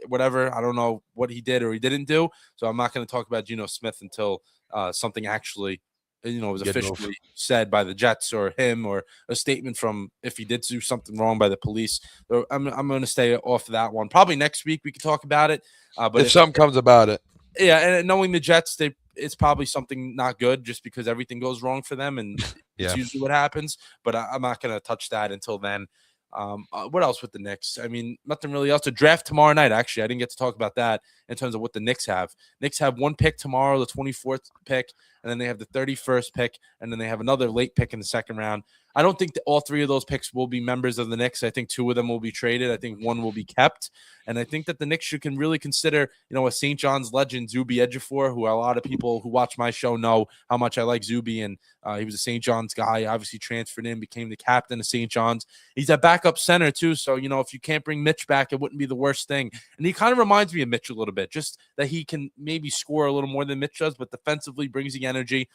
Whatever, I don't know what he did or he didn't do, so I'm not gonna talk about Geno Smith until something actually was officially said by the Jets or him, or a statement from, if he did do something wrong, by the police. So I'm gonna stay off of that one. Probably next week we can talk about it. But if something comes about it, yeah, and knowing the Jets, it's probably something not good, just because everything goes wrong for them, and it's usually what happens. But I'm not going to touch that until then. What else with the Knicks? I mean, nothing really else. To draft tomorrow night, actually. I didn't get to talk about that in terms of what the Knicks have. Knicks have 1 pick tomorrow, the 24th pick, and then they have the 31st pick, and then they have another late pick in the second round. I don't think that all 3 of those picks will be members of the Knicks. I think 2 of them will be traded. I think 1 will be kept. And I think that the Knicks can really consider, a St. John's legend, Zuby Ejiofor, who a lot of people who watch my show know how much I like Zuby. And he was a St. John's guy, obviously transferred in, became the captain of St. John's. He's a backup center, too. So, if you can't bring Mitch back, it wouldn't be the worst thing. And he kind of reminds me of Mitch a little bit, just that he can maybe score a little more than Mitch does, but defensively brings the energy.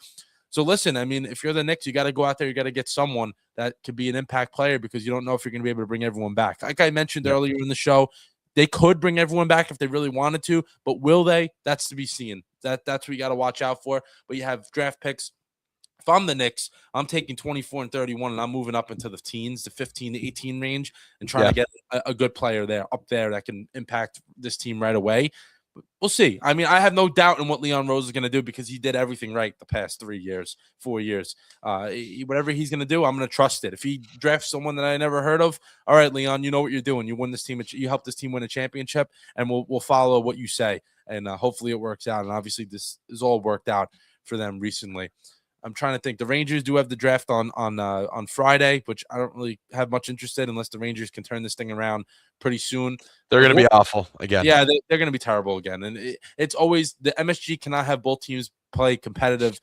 So listen, I mean, if you're the Knicks, you got to go out there. You got to get someone that could be an impact player, because you don't know if you're going to be able to bring everyone back. Like I mentioned earlier in the show, they could bring everyone back if they really wanted to, but will they? That's to be seen. That's what you got to watch out for. But you have draft picks. If I'm the Knicks, I'm taking 24 and 31, and I'm moving up into the teens, the 15 to 18 range, and trying to get a good player up there that can impact this team right away. We'll see. I mean, I have no doubt in what Leon Rose is going to do because he did everything right the past 3 years, 4 years. Whatever he's going to do, I'm going to trust it. If he drafts someone that I never heard of, all right, Leon, you know what you're doing. You win this team. You help this team win a championship, and we'll follow what you say, and hopefully it works out. And obviously, this is all worked out for them recently. I'm trying to think. The Rangers do have the draft on Friday, which I don't really have much interest in unless the Rangers can turn this thing around pretty soon. They're going to be awful again. Yeah, they're going to be terrible again. And it's always the MSG cannot have both teams play competitive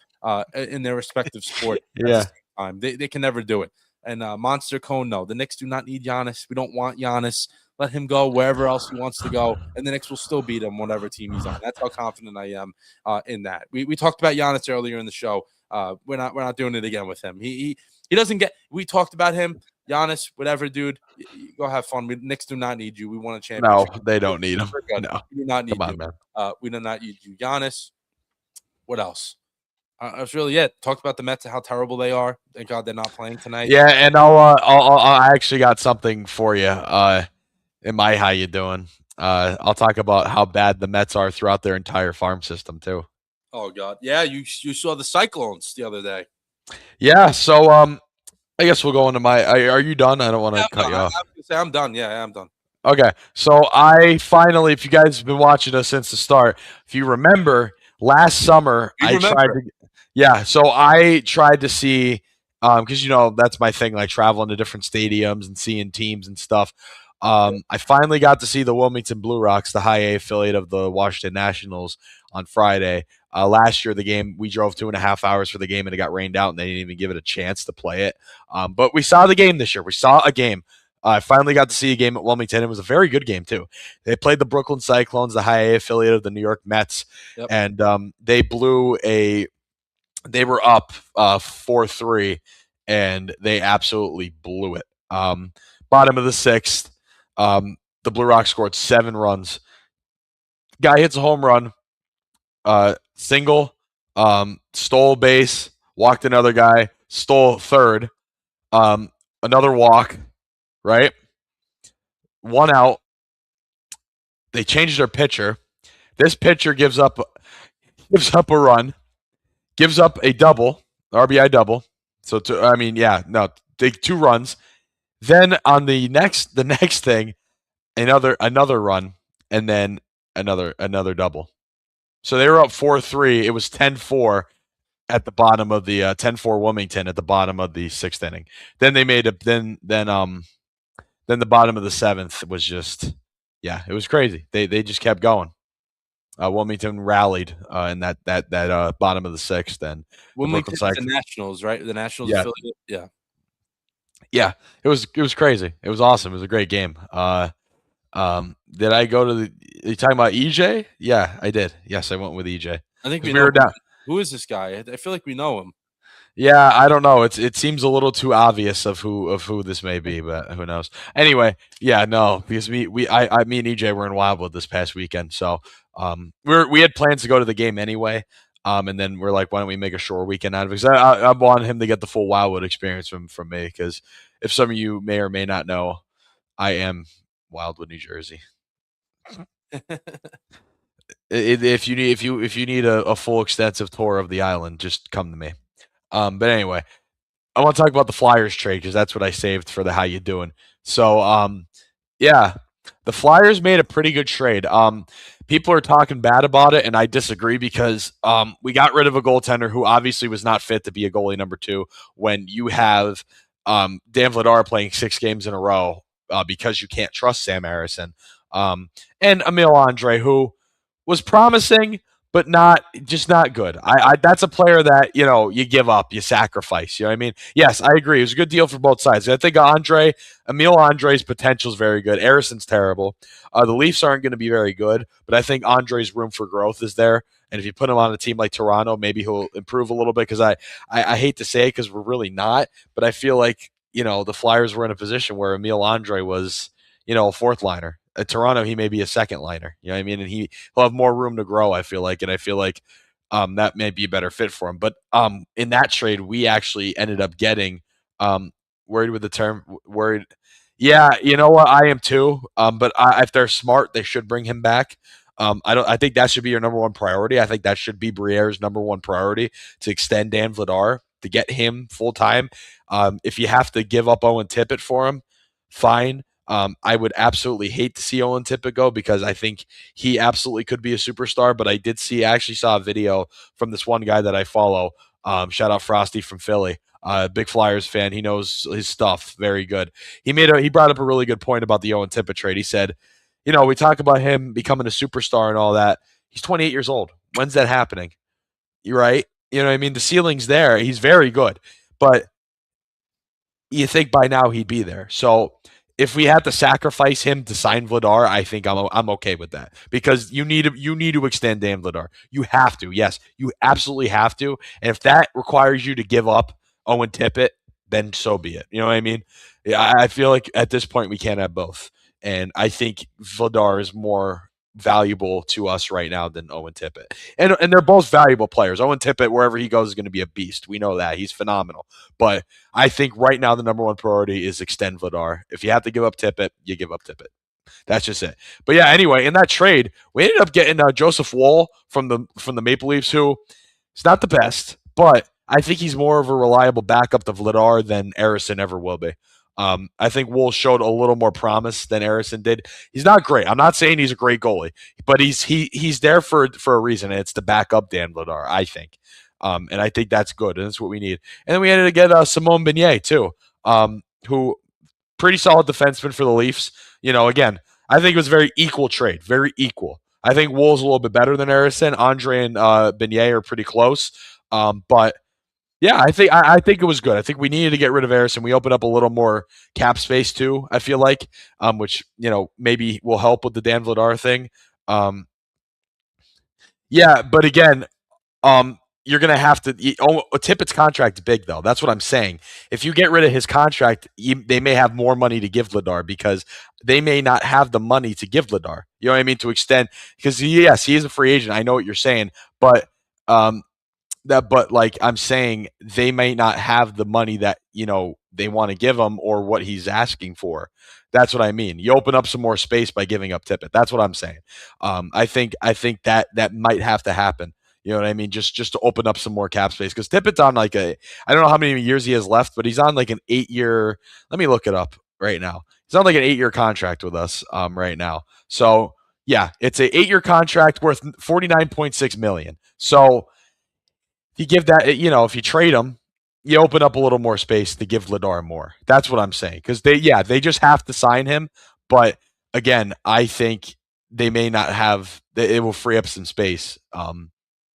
in their respective sport at the same time. They can never do it. And Monster Cone, no. The Knicks do not need Giannis. We don't want Giannis. Let him go wherever else he wants to go, and the Knicks will still beat him, whatever team he's on. That's how confident I am in that. We talked about Giannis earlier in the show. We're not doing it again with him. He doesn't get. We talked about him. Giannis, whatever, dude. Go have fun. Knicks do not need you. We won a championship. No, they don't need him. No, we do not need Come on, you. Man. We do not need you. Giannis. What else? That's really it. Talked about the Mets and how terrible they are. Thank God they're not playing tonight. Yeah, and I actually got something for you. In my how you doing? I'll talk about how bad the Mets are throughout their entire farm system too. Oh God, yeah. You saw the Cyclones the other day. Yeah. So I guess we'll go into my. Are you done? I don't want to cut you off. I'm done. Yeah, I'm done. Okay, so I finally, if you guys have been watching us since the start, if you remember last summer, so I tried to see, because that's my thing, like traveling to different stadiums and seeing teams and stuff. I finally got to see the Wilmington Blue Rocks, the high A affiliate of the Washington Nationals, on Friday. Last year, the game, we drove 2.5 hours for the game and it got rained out and they didn't even give it a chance to play it. But we saw the game this year. We saw a game. I finally got to see a game at Wilmington. It was a very good game, too. They played the Brooklyn Cyclones, the high A affiliate of the New York Mets, and they were up 4-3, and they absolutely blew it. Bottom of the sixth, the Blue Rocks scored 7 runs. Guy hits a home run, single, stole base, walked another guy, stole third, another walk, right? 1 out. They changed their pitcher. This pitcher gives up a run, gives up a double, RBI double. So take 2 runs. Then on the next thing, another run, and then another double. So they were up 4-3. It was 10-4 at the bottom of the 10-4 Wilmington at the bottom of the 6th inning. Then they made then the bottom of the 7th was just, it was crazy. They just kept going. Wilmington rallied in that bottom of the 6th. And Wilmington, the Nationals, right? The Nationals affiliate. Yeah, it was crazy. It was awesome. It was a great game. Did I go to the? Are you talking about EJ? Yeah, I did. Yes, I went with EJ. I think we were down. Who is this guy? I feel like we know him. Yeah, I don't know. It seems a little too obvious of who this may be, but who knows? Anyway, because me and EJ were in Wildwood this past weekend, so we had plans to go to the game anyway. And then we're like, why don't we make a short weekend out of it? Because I want him to get the full Wildwood experience from me. Because if some of you may or may not know, I am Wildwood, New Jersey. If you need a full extensive tour of the island, just come to me. But anyway, I want to talk about the Flyers trade because that's what I saved for the how you doing. So the Flyers made a pretty good trade. People are talking bad about it, and I disagree because we got rid of a goaltender who obviously was not fit to be a goalie number 2 when you have Dan Vladar playing 6 games in a row because you can't trust Sam Harrison. And Emil Andre, who was promising, but not good. That's a player that, you give up, you sacrifice. You know what I mean? Yes, I agree. It was a good deal for both sides. I think Emil Andre's potential is very good. Harrison's terrible. The Leafs aren't going to be very good, but I think Andre's room for growth is there. And if you put him on a team like Toronto, maybe he'll improve a little bit because I hate to say it because we're really not, but I feel like, the Flyers were in a position where Emil Andre was, a fourth liner. At Toronto, he may be a second liner. You know what I mean? And he'll have more room to grow, I feel like. And I feel like that may be a better fit for him. But in that trade, we actually ended up getting worried with the term worried. Yeah, you know what? I am too. But if they're smart, they should bring him back. I think that should be your number one priority. I think that should be Briere's number one priority to extend Dan Vladar to get him full time. If you have to give up Owen Tippett for him, fine. I would absolutely hate to see Owen Tippett go because I think he absolutely could be a superstar. But I actually saw a video from this one guy that I follow. Shout out Frosty from Philly. Big Flyers fan. He knows his stuff very good. He brought up a really good point about the Owen Tippett trade. He said, we talk about him becoming a superstar and all that. He's 28 years old. When's that happening? You're right. You know what I mean? The ceiling's there. He's very good. But you think by now he'd be there. So if we had to sacrifice him to sign Vladar, I think I'm okay with that because you need to extend Dan Vladar. You have to. Yes, you absolutely have to. And if that requires you to give up Owen Tippett, then so be it. You know what I mean? Yeah, I feel like at this point we can't have both. And I think Vladar is more valuable to us right now than Owen Tippett. And they're both valuable players. Owen Tippett, wherever he goes, is going to be a beast. We know that. He's phenomenal. But I think right now the number one priority is extend Vladar. If you have to give up Tippett, you give up Tippett. That's just it. But yeah, anyway, in that trade, we ended up getting Joseph Woll from the Maple Leafs, who is not the best, but I think he's more of a reliable backup to Vladar than Arison ever will be. I think Wool showed a little more promise than Arison did. He's not great. I'm not saying he's a great goalie, but he's there for a reason, and it's to back up Dan Vladar, I think. And I think that's good, and that's what we need. And then we ended to get Simone Beignet too, who pretty solid defenseman for the Leafs. Again, I think it was a very equal trade, very equal. I think Wool's a little bit better than Arison. Andre and Beignet are pretty close, but yeah, I think it was good. I think we needed to get rid of Harrison. We opened up a little more cap space too. I feel like, which maybe will help with the Dan Vladar thing. Yeah, but again, you're gonna have to. Tippett's contract is big though. That's what I'm saying. If you get rid of his contract, they may have more money to give Vladar because they may not have the money to give Vladar. You know what I mean? To extend because yes, he is a free agent. I know what you're saying, but but like I'm saying, they may not have the money that they want to give him or what he's asking for. That's what I mean. You open up some more space by giving up Tippett. That's what I'm saying. I think that might have to happen. You know what I mean? Just to open up some more cap space because Tippett's on I don't know how many years he has left, but he's on like an 8-year. Let me look it up right now. He's on like an 8-year contract with us right now. So yeah, it's a 8-year contract worth $49.6 million. So you give that, if you trade him, you open up a little more space to give Vladar more. That's what I'm saying. Because they just have to sign him. But again, I think they may not have, it will free up some space.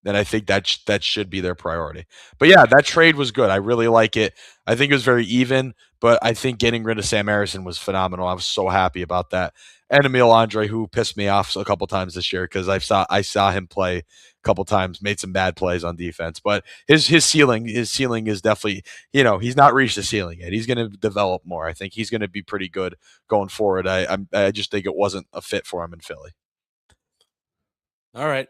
And I think that should be their priority. But yeah, that trade was good. I really like it. I think it was very even, but I think getting rid of Sam Harrison was phenomenal. I was so happy about that. And Emil Andre, who pissed me off a couple times this year because I saw him play a couple times, made some bad plays on defense. But his ceiling is definitely, he's not reached the ceiling yet. He's going to develop more. I think he's going to be pretty good going forward. I just think it wasn't a fit for him in Philly. All right.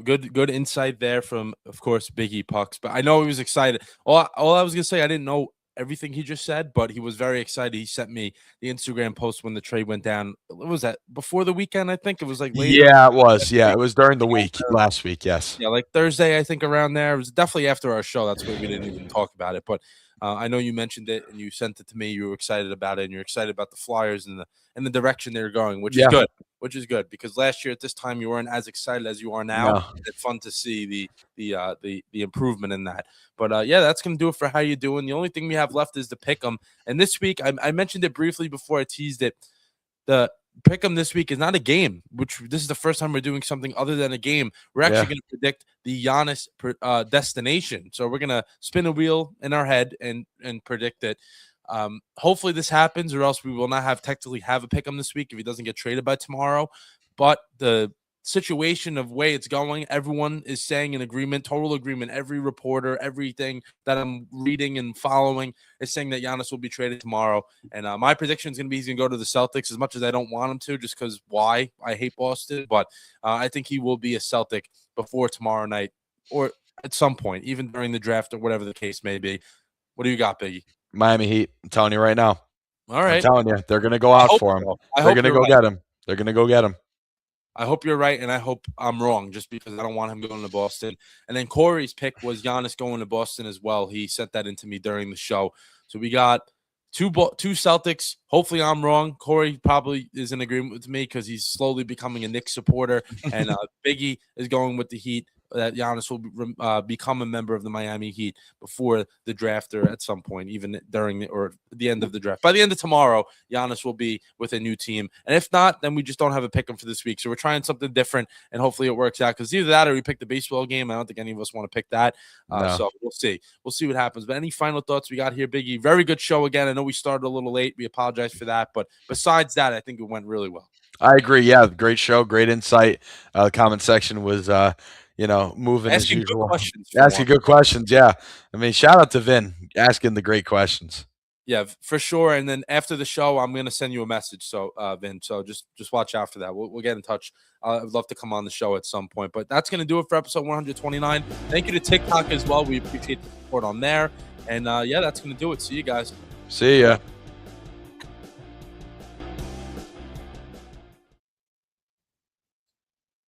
Good insight there from, of course, Biggie Pucks. But I know he was excited. All I was gonna say, I didn't know everything he just said, but he was very excited. He sent me the Instagram post when the trade went down. What was that? Before the weekend, I think it was like later. Yeah, it was. Yeah, it was during the week last week. Yes. Yeah, like Thursday, I think around there. It was definitely after our show. That's why we didn't even talk about it. But I know you mentioned it and you sent it to me. You were excited about it, and you're excited about the Flyers and the direction they're going, which is good. Which is good because last year at this time you weren't as excited as you are now. No. It's fun to see the improvement in that. But yeah, that's gonna do it for how you doing. The only thing we have left is the pick 'em. And this week, I mentioned it briefly before I teased it. The pick 'em this week is not a game, which this is the first time we're doing something other than a game. We're actually going to predict the Giannis destination. So we're going to spin a wheel in our head and predict it. Hopefully this happens, or else we will not technically have a pick 'em this week if he doesn't get traded by tomorrow. But the situation of way it's going, everyone is saying in agreement, total agreement. Every reporter, everything that I'm reading and following is saying that Giannis will be traded tomorrow. And my prediction is going to be he's going to go to the Celtics, as much as I don't want him to, just because why? I hate Boston. But I think he will be a Celtic before tomorrow night or at some point, even during the draft or whatever the case may be. What do you got, Biggie? Miami Heat. I'm telling you right now. All right. I'm telling you, they're going to go out for him. They're going to go get him. They're going to go get him. I hope you're right, and I hope I'm wrong, just because I don't want him going to Boston. And then Corey's pick was Giannis going to Boston as well. He sent that into me during the show. So we got two Celtics. Hopefully, I'm wrong. Corey probably is in agreement with me because he's slowly becoming a Knicks supporter. And Biggie is going with the Heat. That Giannis will become a member of the Miami Heat before the draft or at some point, even during or the end of the draft. By the end of tomorrow, Giannis will be with a new team. And if not, then we just don't have a pick him for this week. So we're trying something different, and hopefully it works out because either that or we pick the baseball game. I don't think any of us want to pick that. No. So we'll see. We'll see what happens. But any final thoughts we got here, Biggie? Very good show again. I know we started a little late. We apologize for that. But besides that, I think it went really well. I agree. Yeah, great show, great insight. The comment section was moving as Asking good usual. questions. Asking good questions. Yeah. I mean, shout out to Vin asking the great questions. Yeah, for sure. And then after the show, I'm gonna send you a message. So, Vin, so just watch out for that. We'll get in touch. I'd love to come on the show at some point. But that's gonna do it for episode 129. Thank you to TikTok as well. We appreciate the support on there. And yeah, that's gonna do it. See you guys. See ya.